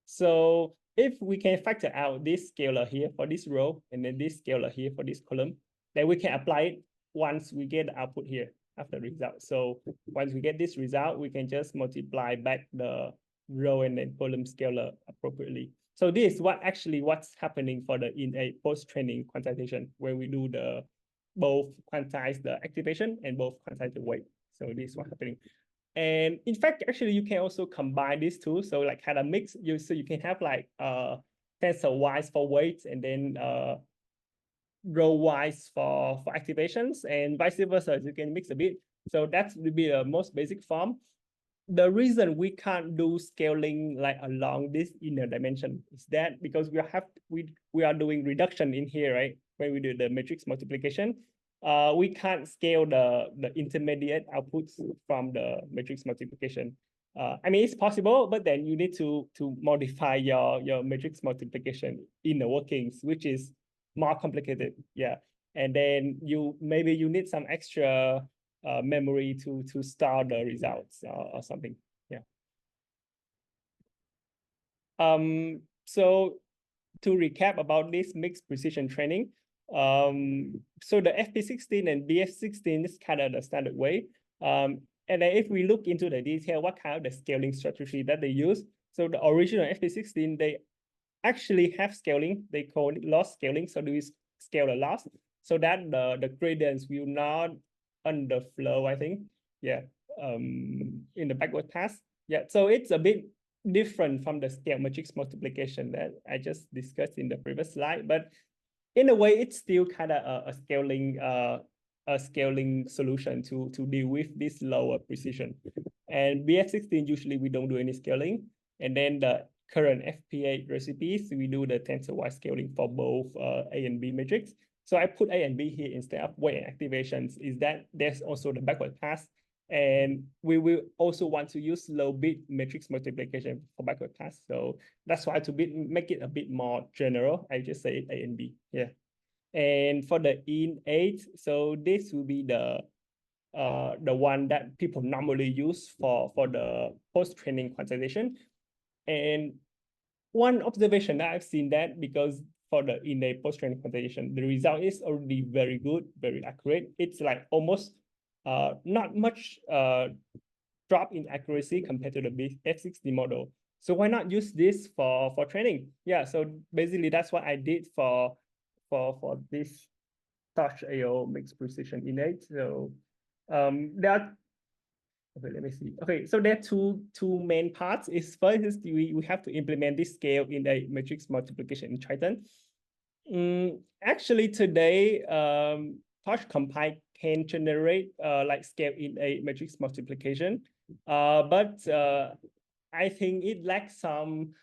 So if we can factor out this scalar here for this row, and then this scalar here for this column, then we can apply it once we get the output here after the result. So once we get this result, we can just multiply back the row and then column scalar appropriately. So this is what's happening for the in-8 post-training quantization, where we do the both quantize the activation and both quantize the weight. So this is what's happening. And in fact, actually, you can also combine these two. So like kind of mix, so you can have like tensor-wise for weights and then row-wise for activations, and vice versa. You can mix a bit. So that would be the most basic form. The reason we can't do scaling like along this inner dimension is that because we are doing reduction in here, right? When we do the matrix multiplication, we can't scale the intermediate outputs from the matrix multiplication. I mean, it's possible, but then you need to modify your matrix multiplication inner workings, which is more complicated. Yeah, and then maybe you need some extra memory to store the results or something. Yeah. So to recap about this mixed precision training, so the FP16 and BF16 is kind of the standard way. And then if we look into the detail, what kind of the scaling strategy that they use. So the original FP16, they actually have scaling. They call it loss scaling. So do we scale the loss so that the gradients will not underflow, I think. Yeah, in the backward pass. Yeah, so it's a bit different from the scale matrix multiplication that I just discussed in the previous slide, but in a way, it's still kind of a scaling solution to deal with this lower precision. And BF16, usually we don't do any scaling. And then the current FP8 recipes, we do the tensor-wise scaling for both A and B matrix. So I put A and B here instead of weight and activations, is that there's also the backward pass. And we will also want to use low bit matrix multiplication for backward pass. So that's why to make it a bit more general, I just say A and B. Yeah. And for the in-8, so this will be the one that people normally use for the post-training quantization. And one observation that I've seen that because for the in-8 post-training quantization, the result is already very good, very accurate. It's like almost not much drop in accuracy compared to the F60 model. So why not use this for training? Yeah, so basically that's what I did for this torchao mixed precision in-8. So there are, okay, let me see. Okay, so there are two main parts. Is first is we have to implement this scale in a matrix multiplication in Triton. Actually today, torch compile can generate like scale in a matrix multiplication, but I think it lacks some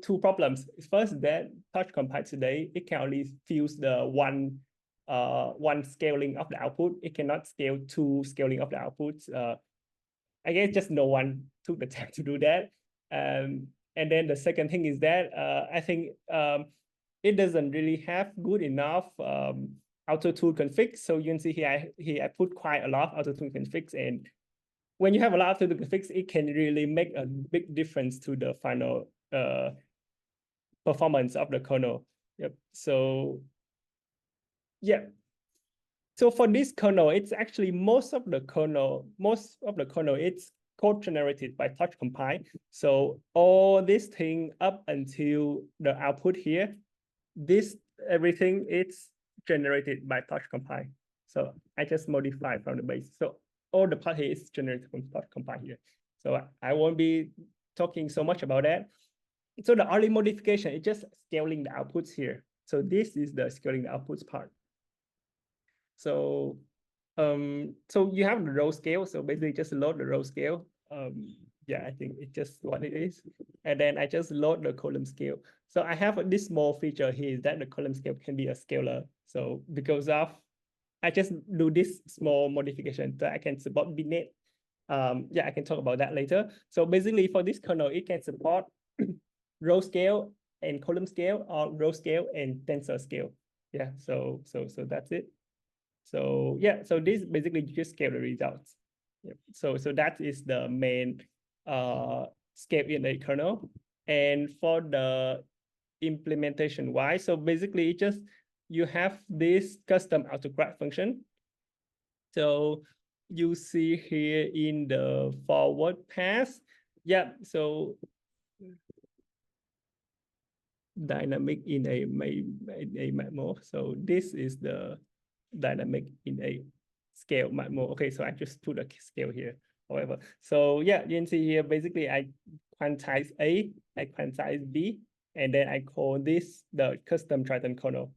two problems. First, that torch compile today it can only fuse the one scaling of the output. It cannot scale two scaling of the outputs. I guess just no one took the time to do that. And then the second thing is that I think it doesn't really have good enough auto-tool config. So you can see here, I put quite a lot of auto-tool configs. And when you have a lot of auto-tool configs, it can really make a big difference to the final performance of the kernel. Yep. So yeah. So for this kernel, it's actually most of the kernel, it's code generated by torch compile. So all this thing up until the output here, everything it's generated by torch compile. So I just modify from the base. So all the part here is generated from torch compile here. So I won't be talking so much about that. So the only modification is just scaling the outputs here. So this is the scaling the outputs part. So so you have the row scale. So basically just load the row scale. Yeah, I think it's just what it is. And then I just load the column scale. So I have this small feature here is that the column scale can be a scalar. So because of, I just do this small modification so I can support bitnet. Yeah, I can talk about that later. So basically for this kernel, it can support row scale and column scale or row scale and tensor scale. Yeah, so that's it. So yeah, so this basically you just scale the results. Yep. So that is the main scale in the kernel. And for the implementation wise, so basically it just you have this custom autograph function. So you see here in the forward pass. Yeah, so dynamic in a map mode. So this is the dynamic in a scale map mode. Okay, so I just put a scale here. However, so yeah, you can see here basically I quantize A, I quantize B, and then I call this the custom Triton kernel.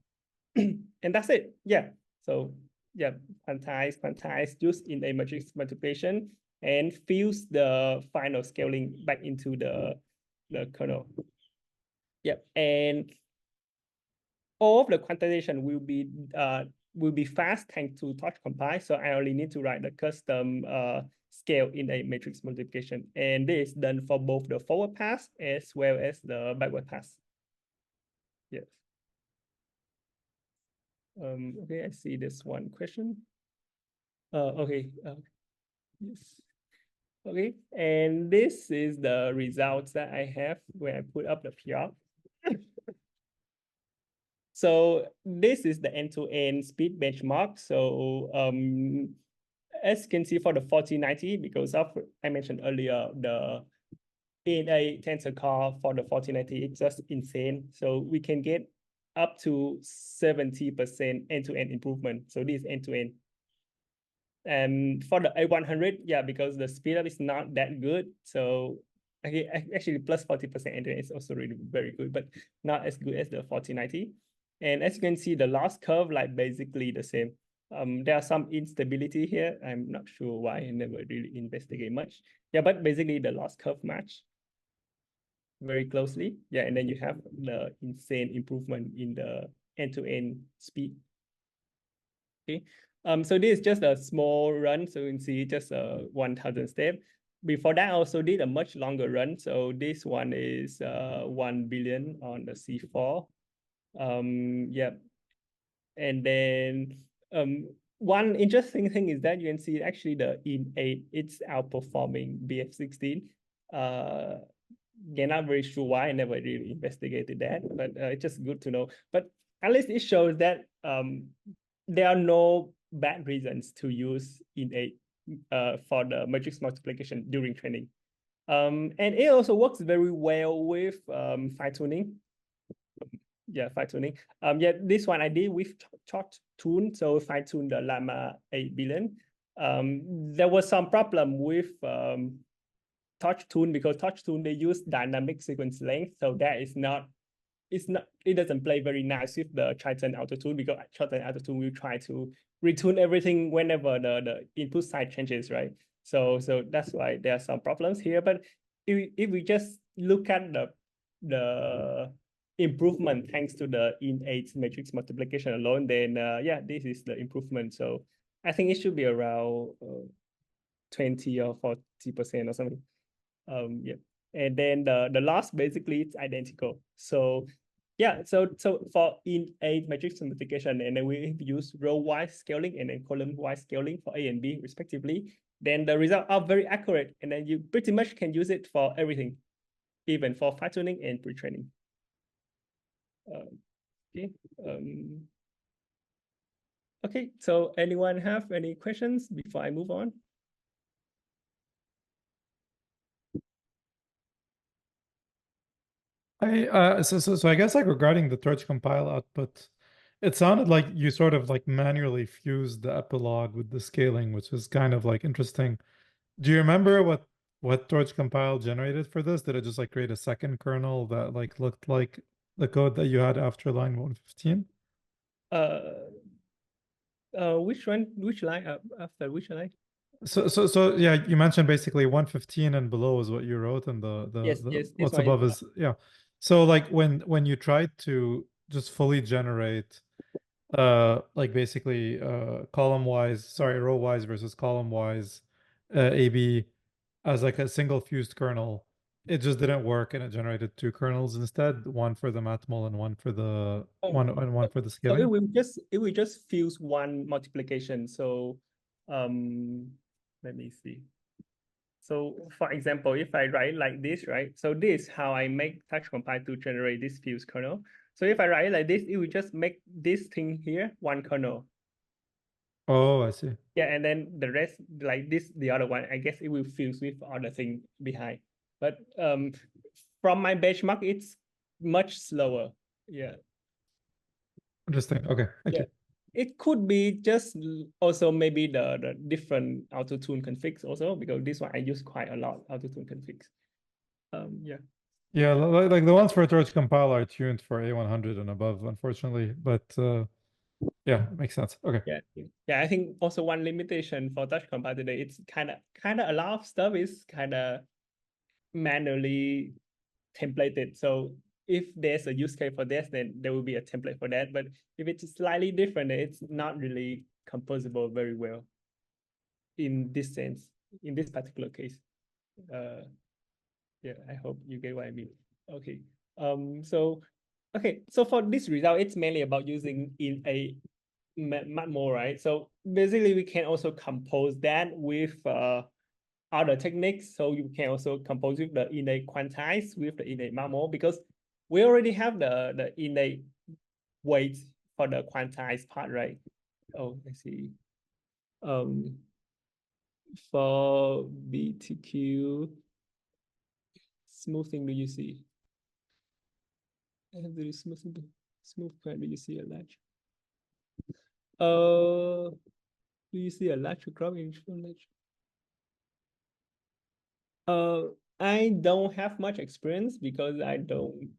And that's it. Yeah. So yeah, quantize, use in a matrix multiplication and fuse the final scaling back into the kernel. Yep. And all of the quantization will be fast thanks to torch compile. So I only need to write the custom scale in a matrix multiplication. And this is done for both the forward pass as well as the backward pass. Yes. Okay, I see this one question. Okay. Yes. Okay, and this is the results that I have when I put up the PR. So this is the end-to-end speed benchmark. So as you can see for the 4090, because of I mentioned earlier, the in-8 tensor core for the 4090 is just insane. So we can get up to 70% end-to-end improvement. So this is end-to-end. And for the A100, yeah, because the speed up is not that good. So actually plus 40% end-to-end is also really very good, but not as good as the 4090. And as you can see, the loss curve like basically the same. There are some instability here. I'm not sure why. I never really investigate much. Yeah, but basically the loss curve match very closely. Yeah, and then you have the insane improvement in the end-to-end speed. Okay. So this is just a small run. So you can see just 1,000 steps. Before that, I also did a much longer run. So this one is 1 billion on the C4. Yeah. And then one interesting thing is that you can see actually the in8, it's outperforming BF16. You're not very sure why. I never really investigated that, but it's just good to know. But at least it shows that there are no bad reasons to use in8 for the matrix multiplication during training. And it also works very well with fine tuning. Yeah, fine tuning. Yeah, this one I did with torch tune, so fine tune the Llama 8 billion. There was some problem with torch tune because torch tune they use dynamic sequence length, so that is not, it doesn't play very nice with the Triton auto tune because Triton auto tune will try to retune everything whenever the input side changes, right? So that's why there are some problems here. But if we just look at the improvement thanks to the in8 matrix multiplication alone, then yeah, this is the improvement. So I think it should be around 20 or 40% or something. Yeah. And then the loss basically it's identical. So yeah, so for in8 matrix multiplication, and then we use row-wise scaling and then column-wise scaling for A and B respectively, then the results are very accurate, and then you pretty much can use it for everything, even for fine tuning and pre-training. Okay. Okay, so anyone have any questions before I move on? So I guess like regarding the torch compile output, it sounded like you sort of like manually fused the epilogue with the scaling, which is kind of like interesting. Do you remember what torch compile generated for this? Did it just like create a second kernel that like looked like the code that you had after line 115? Which one? Which line after which line? So yeah, you mentioned basically 115 and below is what you wrote, and Yes, this what's one above is yeah. So like when you tried to just fully generate like basically column wise, sorry, row wise versus column wise AB as like a single fused kernel, it just didn't work, and it generated two kernels instead, one for the matmul and one for the one for the So scaling. it will just fuse one multiplication. So let me see. So for example, if I write like this, right? So this is how I make touch compile to generate this fuse kernel. So if I write like this, it will just make this thing here one kernel. Oh, I see. Yeah, and then the rest like this, the other one, I guess it will fuse with other thing behind. But from my benchmark, it's much slower. Yeah. Interesting. Okay, thank you. It could be just also maybe the different auto tune configs also, because this one I use quite a lot auto tune configs. Yeah. Yeah, like the ones for torch compile are tuned for A100 and above, unfortunately, but yeah, makes sense. Okay. Yeah. I think also one limitation for touch compile today, it's kind of a lot of stuff is kind of manually templated. So if there's a use case for this, then there will be a template for that. But if it's slightly different, it's not really composable very well in this sense, in this particular case. Yeah, I hope you get what I mean. Okay. So for this result, it's mainly about using in a matmul, right? So basically we can also compose that with other techniques. So you can also compose with the innate quantized with the innate matmul, because we already have the innate weight for the quantized part, right? Oh, let's see. For BTQ, smoothing, do you see? I have to do smooth part. Do you see a latch? Do you see a latch crop in latch? I don't have much experience because I don't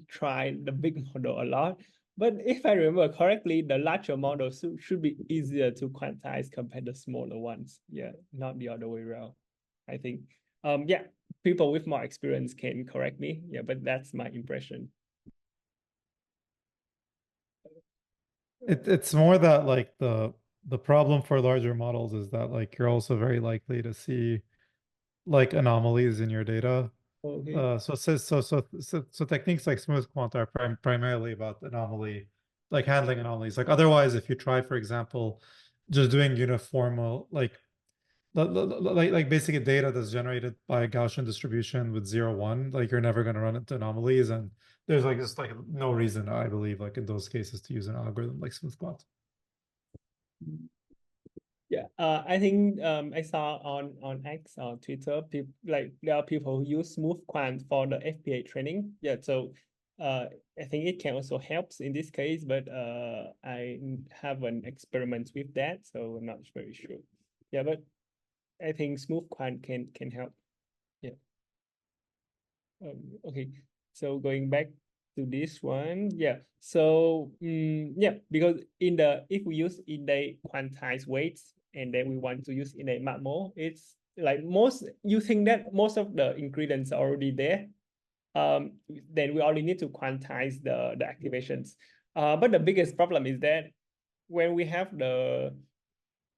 try the big model a lot. But if I remember correctly, the larger model should be easier to quantize compared to smaller ones. Yeah, not the other way around, I think. Yeah, people with more experience can correct me. Yeah, but that's my impression. It's more that like the problem for larger models is that like you're also very likely to see like anomalies in your data. Okay. So techniques like smooth quant are primarily about anomaly, like handling anomalies. Like otherwise, if you try, for example, just doing uniform, like basically data that's generated by a Gaussian distribution with 0, 1, like you're never going to run into anomalies, and there's like just like no reason, I believe, like in those cases to use an algorithm like smooth quant. Yeah, I think I saw on X or Twitter, people like there are people who use smooth quant for the FPA training. Yeah, so I think it can also helps in this case, but I haven't experimented with that, so I'm not very sure. Yeah, but I think smooth quant can help. Yeah. Okay, so going back to this one, yeah. So yeah, because in the if we use in the quantized weights and then we want to use in a MATMO, it's like most you think that most of the ingredients are already there. Then we only need to quantize the activations. But the biggest problem is that when we have the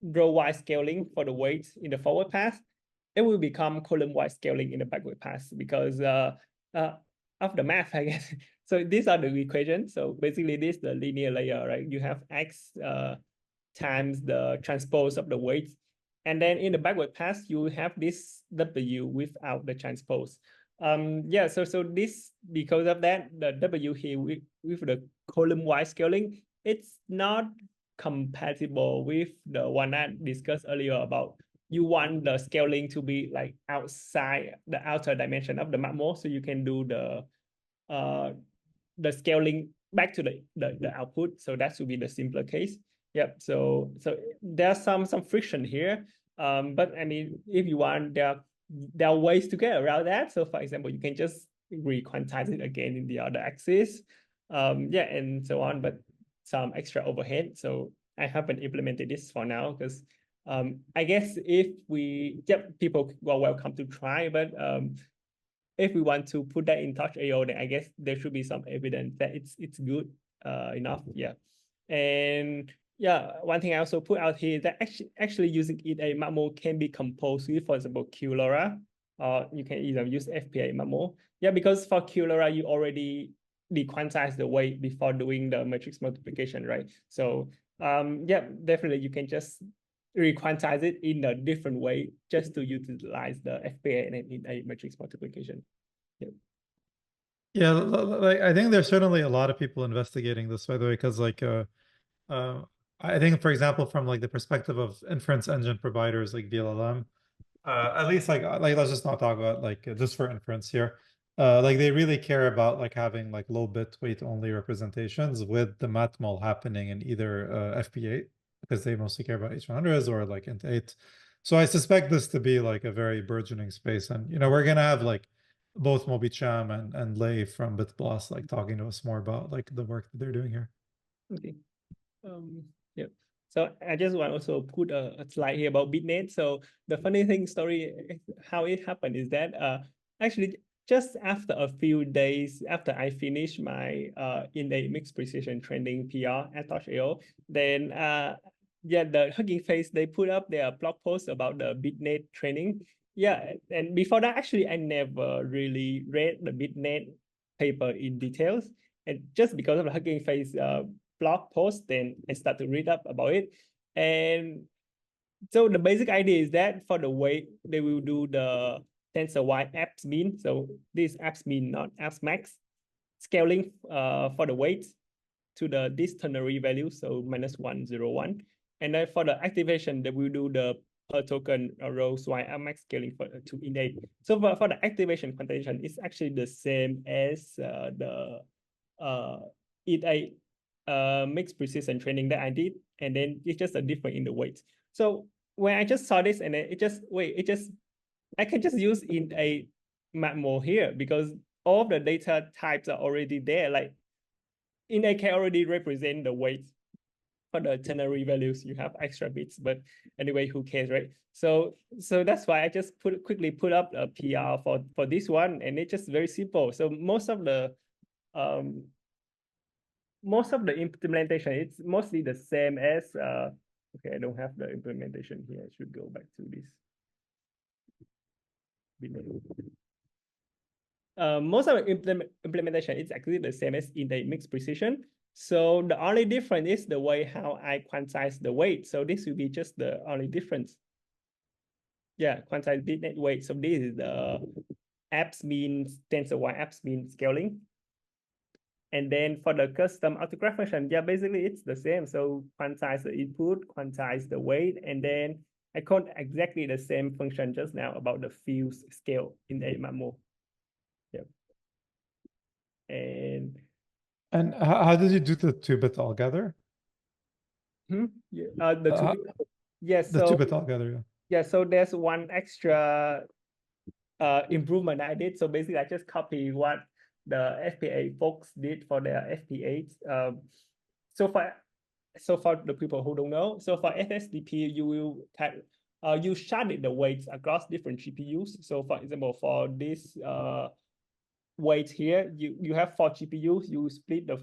row-wise scaling for the weights in the forward pass, it will become column-wise scaling in the backward pass because of the math, I guess. So these are the equations. So basically, this is the linear layer, right? You have x times the transpose of the weights. And then in the backward pass, you have this W without the transpose. Yeah, so this, because of that, the W here with the column-wise scaling, it's not compatible with the one I discussed earlier about you want the scaling to be like outside the outer dimension of the MATMO, so you can do the scaling back to the output. So that should be the simpler case. Yep. So there's some friction here. But I mean, if you want, there are ways to get around that. So for example, you can just re-quantize it again in the other axis. Yeah, and so on, but some extra overhead. So I haven't implemented this for now because I guess if people are welcome to try, but if we want to put that in torchao, then I guess there should be some evidence that it's good enough. Yeah. And yeah, one thing I also put out here is that actually using it a MATMO can be composed with, for example, QLoRa, or you can either use FPA MATMO. Yeah, because for QLoRa, you already dequantize the weight before doing the matrix multiplication, right? So yeah, definitely you can just requantize it in a different way just to utilize the FPA and in a matrix multiplication. Yeah. Yeah, like I think there's certainly a lot of people investigating this, by the way, because like I think, for example, from like the perspective of inference engine providers like VLLM, at least like let's just not talk about like just for inference here. Like they really care about like having like low bit weight only representations with the matmul happening in either FP8 because they mostly care about H100s or like int8. So I suspect this to be like a very burgeoning space, and we're gonna have like both Moby Cham and Lei from BitBlast like talking to us more about like the work that they're doing here. Okay. Yeah. So I just want to also put a slide here about BitNet. So the funny thing story, how it happened is that actually just after a few days after I finished my in a mixed precision training PR at torchao, then yeah, the Hugging Face, they put up their blog post about the BitNet training. Yeah, and before that, actually, I never really read the BitNet paper in details. And just because of the Hugging Face blog post, then I start to read up about it. And so the basic idea is that for the weight, they will do the tensor Y apps mean. So this apps mean, not apps max, scaling for the weight to the this ternary value, so -101. And then for the activation, they will do the per token rows Y max scaling for to innate. So for the activation quantization, it's actually the same as the mixed precision training that I did, and then it's just a different in the weight. So when I just saw this, and then I can just use in a MATMO here because all of the data types are already there. Like in a can already represent the weight for the ternary values. You have extra bits, but anyway, who cares, right? So that's why I just quickly put up a PR for this one, and it's just very simple. So most of the most of the implementation, it's mostly the same as, okay, I don't have the implementation here. I should go back to this. Most of the implementation is actually the same as in the mixed precision. So the only difference is the way how I quantize the weight. So this will be just the only difference. Yeah, quantize bitnet weight. So this is the apps mean tensor y apps mean scaling. And then for the custom autograph function, yeah, basically it's the same. So quantize the input, quantize the weight, and then I code exactly the same function just now about the fuse scale in the MMO. Yep. And how did you do the 2-bit altogether? yeah, the 2-bit. Yes, the 2-bit altogether. Yeah. Yeah, so there's one extra improvement I did. So basically, I just copy what the FPA folks did for their FP8. So for the people who don't know, so for FSDP, you will you sharded the weights across different GPUs. So for example, for this weight here, you have 4 GPUs. You split the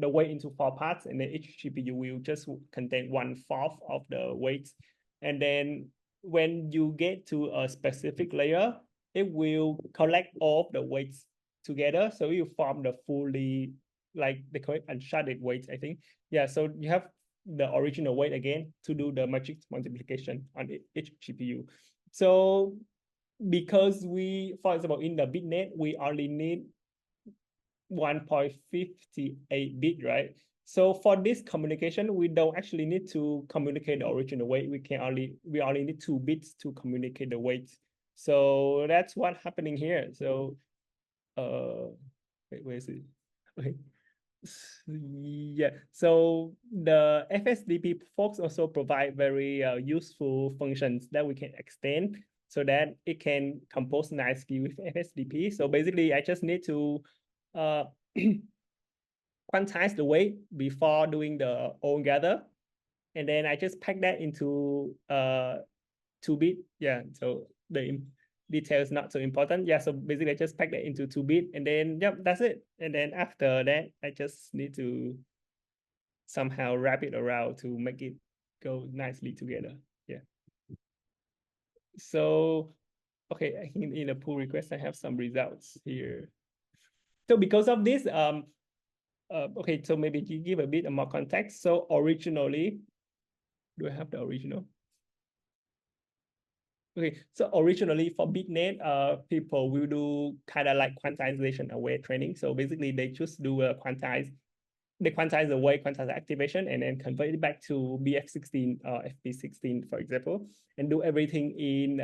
weight into 4 parts, and then each GPU will just contain 1/4 of the weight. And then when you get to a specific layer, it will collect all of the weights together. So you form the fully, like the correct unsharded weights, I think. Yeah, so you have the original weight again to do the matrix multiplication on each GPU. So because we, for example, in the bitnet, we only need 1.58 bit, right? So for this communication, we don't actually need to communicate the original weight. We only need 2 bits to communicate the weight. So that's what's happening here. So wait, where is it? Okay. Yeah, so the FSDP folks also provide very useful functions that we can extend so that it can compose nicely with FSDP. So basically, I just need to quantize the weight before doing the all gather, and then I just pack that into 2-bit. Yeah, so the detail is not so important. Yeah, so basically I just pack that into 2-bit, and then yep, that's it. And then after that, I just need to somehow wrap it around to make it go nicely together. Yeah. So okay, I think in the pull request I have some results here. So because of this, okay, so maybe you give a bit more context. So originally, do I have the original? Okay, so originally for bitnet, people will do kind of like quantization aware training. So basically, they just do a quantize the weight, quantize the activation, and then convert it back to BF16 or FP16, for example, and do everything in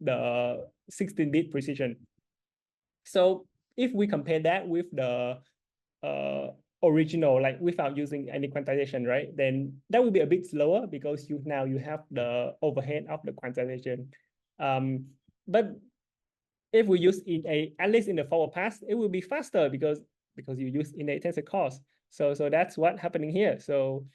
the 16-bit precision. So if we compare that with the original, like without using any quantization, right? Then that will be a bit slower because you have the overhead of the quantization. But if we use at least in the forward pass, it will be faster because you use innate tensor cores. So that's what happening here. So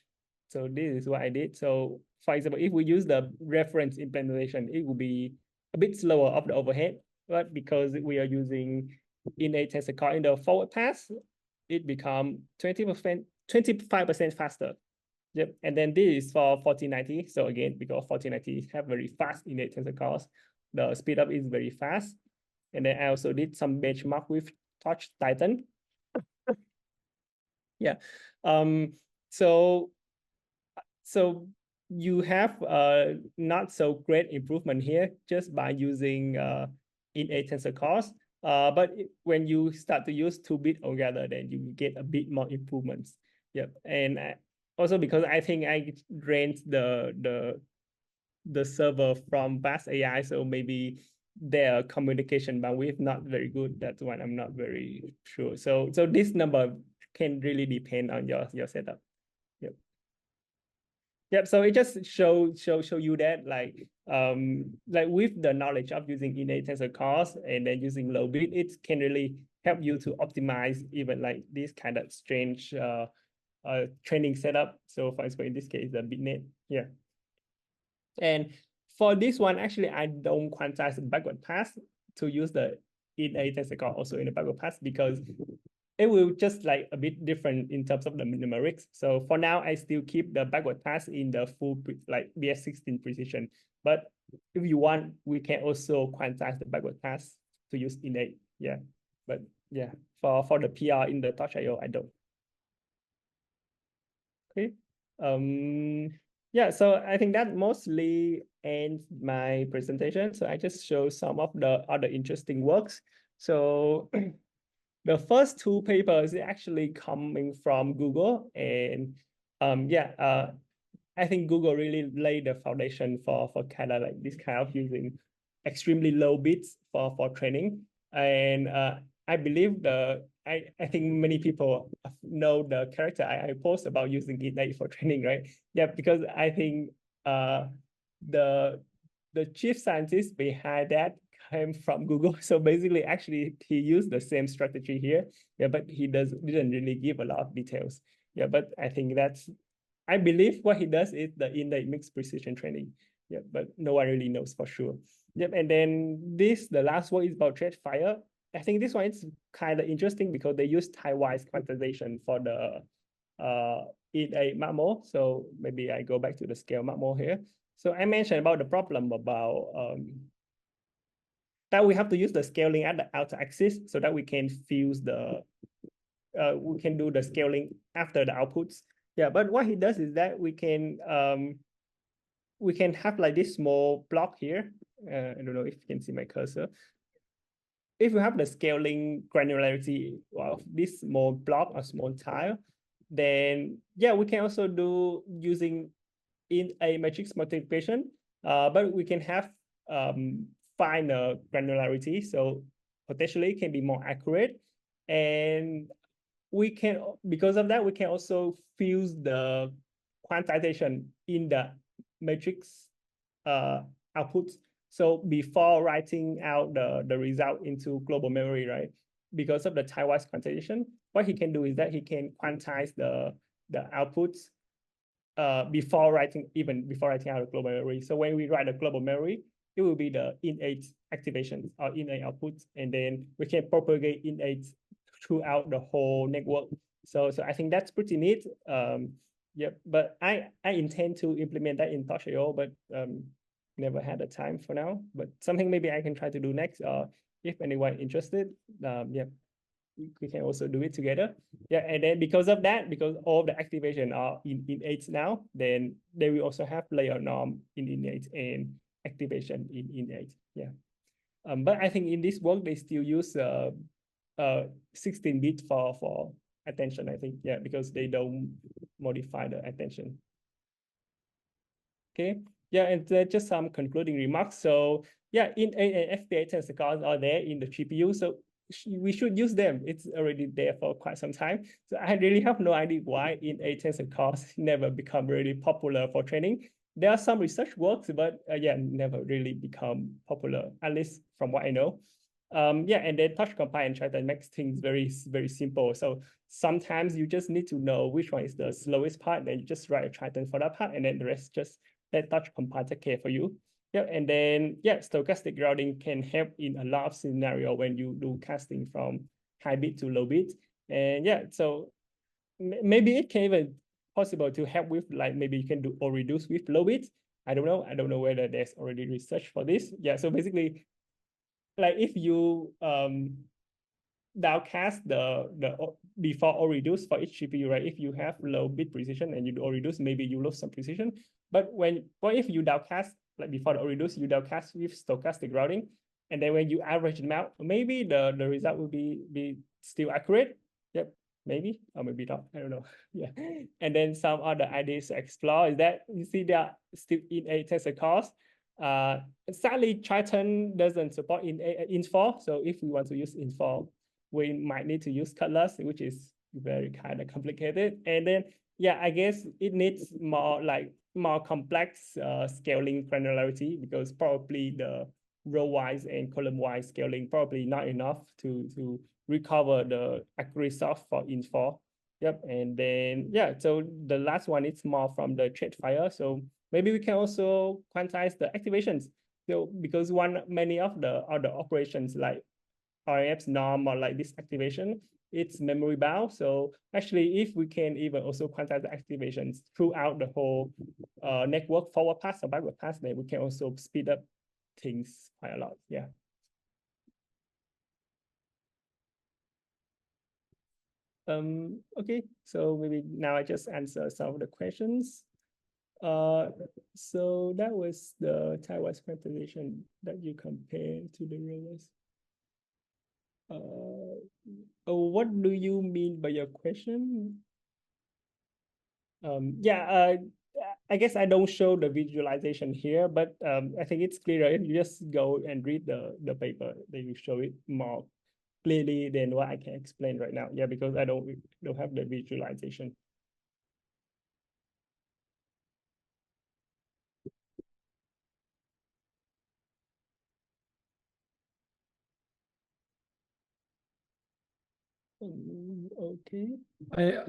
this is what I did. So for example, if we use the reference implementation, it will be a bit slower of the overhead, but because we are using innate tensor core in the forward pass, it become 20%, 25% faster. Yep, and then this is for 1490. So again, because 1490 have very fast innate tensor cores, the speed up is very fast. And then I also did some benchmark with Torch Titan. Yeah. So you have not so great improvement here just by using innate tensor cores. But when you start to use 2-bit altogether, then you get a bit more improvements. Yep. And also because I think I rent the server from Bass AI, so maybe their communication bandwidth not very good. That's why I'm not very sure. So this number can really depend on your setup. Yep. Yep. So it just show you that like with the knowledge of using innate tensor cores and then using low bit, it can really help you to optimize even like this kind of strange training setup. So for example, in this case, the bitnet. Yeah. And for this one, actually, I don't quantize backward pass to use the innate tensor core also in the backward pass because it will just like a bit different in terms of the numerics. So for now, I still keep the backward pass in the full like BS16 precision. But if you want, we can also quantize the backward pass to use innate. Yeah, but yeah, for the PR in the torchao, I don't. Okay. Yeah, so I think that mostly ends my presentation. So I just show some of the other interesting works. So the first two papers are actually coming from Google, and I think Google really laid the foundation for kind of like this kind of using extremely low bits for training. And I believe I think many people know the character I post about using innate for training, right? Yeah, because I think the chief scientist behind that came from Google. So basically, actually, he used the same strategy here. Yeah, but he didn't really give a lot of details. Yeah, but I think I believe what he does is the innate mixed precision training. Yeah, but no one really knows for sure. Yep, and then the last one is about Threadfire. I think this one is kind of interesting because they use time-wise quantization for the innate MAMO. So maybe I go back to the scale MAMO here. So I mentioned about the problem about that we have to use the scaling at the outer axis so that we can fuse we can do the scaling after the outputs. Yeah, but what he does is that we can have like this small block here. I don't know if you can see my cursor. If you have the scaling granularity of this small block or small tile, then yeah, we can also do using in a matrix multiplication, but we can have finer granularity, so potentially it can be more accurate. And we can, because of that, we can also fuse the quantization in the matrix outputs. So before writing out the result into global memory, right? Because of the time-wise quantization, what he can do is that he can quantize the outputs before writing out the global memory. So when we write the global memory, it will be the innate activations or innate outputs, and then we can propagate innate throughout the whole network. So I think that's pretty neat. Yeah, but I intend to implement that in torchao, but never had the time for now. But something maybe I can try to do next. If anyone interested, yeah, we can also do it together. Yeah, and then because of that, because all the activation are in innate now, then they will also have layer norm in innate and activation in innate. Yeah. But I think in this work they still use 16-bit for attention, I think. Yeah, because they don't modify the attention. Okay. Yeah, and just some concluding remarks. So yeah, innate and FP8 tensor cores are there in the GPU. So we should use them. It's already there for quite some time. So I really have no idea why innate tensor cores never become really popular for training. There are some research works, but yeah, never really become popular, at least from what I know. Yeah, and then touch compile and Triton makes things very, very simple. So sometimes you just need to know which one is the slowest part, then you just write a Triton for that part, and then the rest just let touch compile take care for you. Yeah, and then yeah, stochastic routing can help in a lot of scenario when you do casting from high bit to low bit. And yeah, so maybe it can even possible to help with, like, maybe you can do or reduce with low bit. I don't know whether there's already research for this. Yeah, so basically, like if you downcast the before or reduce for each GPU, right? If you have low bit precision and you do or reduce, maybe you lose some precision. But what if you downcast, like before the or reduce, you downcast with stochastic routing, and then when you average them out, maybe the result will be still accurate. Yep, maybe or maybe not. I don't know. Yeah, and then some other ideas to explore is that you see there are still innate tensor cores. Sadly, Triton doesn't support int4. So if we want to use int4, we might need to use Cutlass, which is very kind of complicated. And then, yeah, I guess it needs more complex scaling granularity, because probably the row-wise and column-wise scaling probably not enough to recover the accuracy for int4. Yep, and then, yeah, so the last one is more from the Threadfire. So maybe we can also quantize the activations. So because many of the other operations like RF's norm or like this activation it's memory bound. So actually, if we can even also quantize the activations throughout the whole network, forward pass or backward pass, then we can also speed up things quite a lot. Yeah. Okay, so maybe now I just answer some of the questions. So that was the Taiwanese quantization that you compare to the rollers. What do you mean by your question? Yeah, I guess I don't show the visualization here, but I think it's clearer if you just go and read the paper. They will show it more clearly than what I can explain right now. Yeah, because I don't have the visualization. Okay.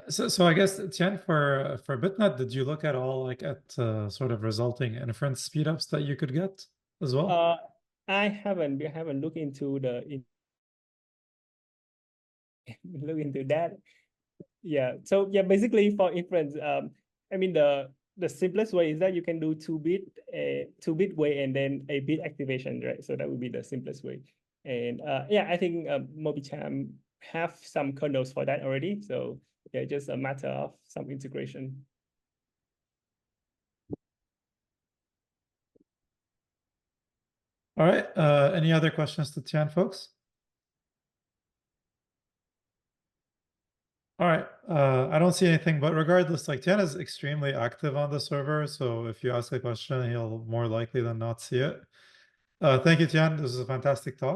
So I guess, Tian, for BitNet, did you look at all like at sort of resulting inference speedups that you could get as well? I haven't looked into look into that. Yeah. So yeah, basically for inference, I mean the simplest way is that you can do 2-bit way and then a bit activation, right? So that would be the simplest way. And yeah, I think Mobicham have some kernels for that already. So yeah, just a matter of some integration. All right. Any other questions to Tian, folks? All right. I don't see anything, but regardless, like Tian is extremely active on the server. So if you ask a question, he'll more likely than not see it. Thank you, Tian. This is a fantastic talk.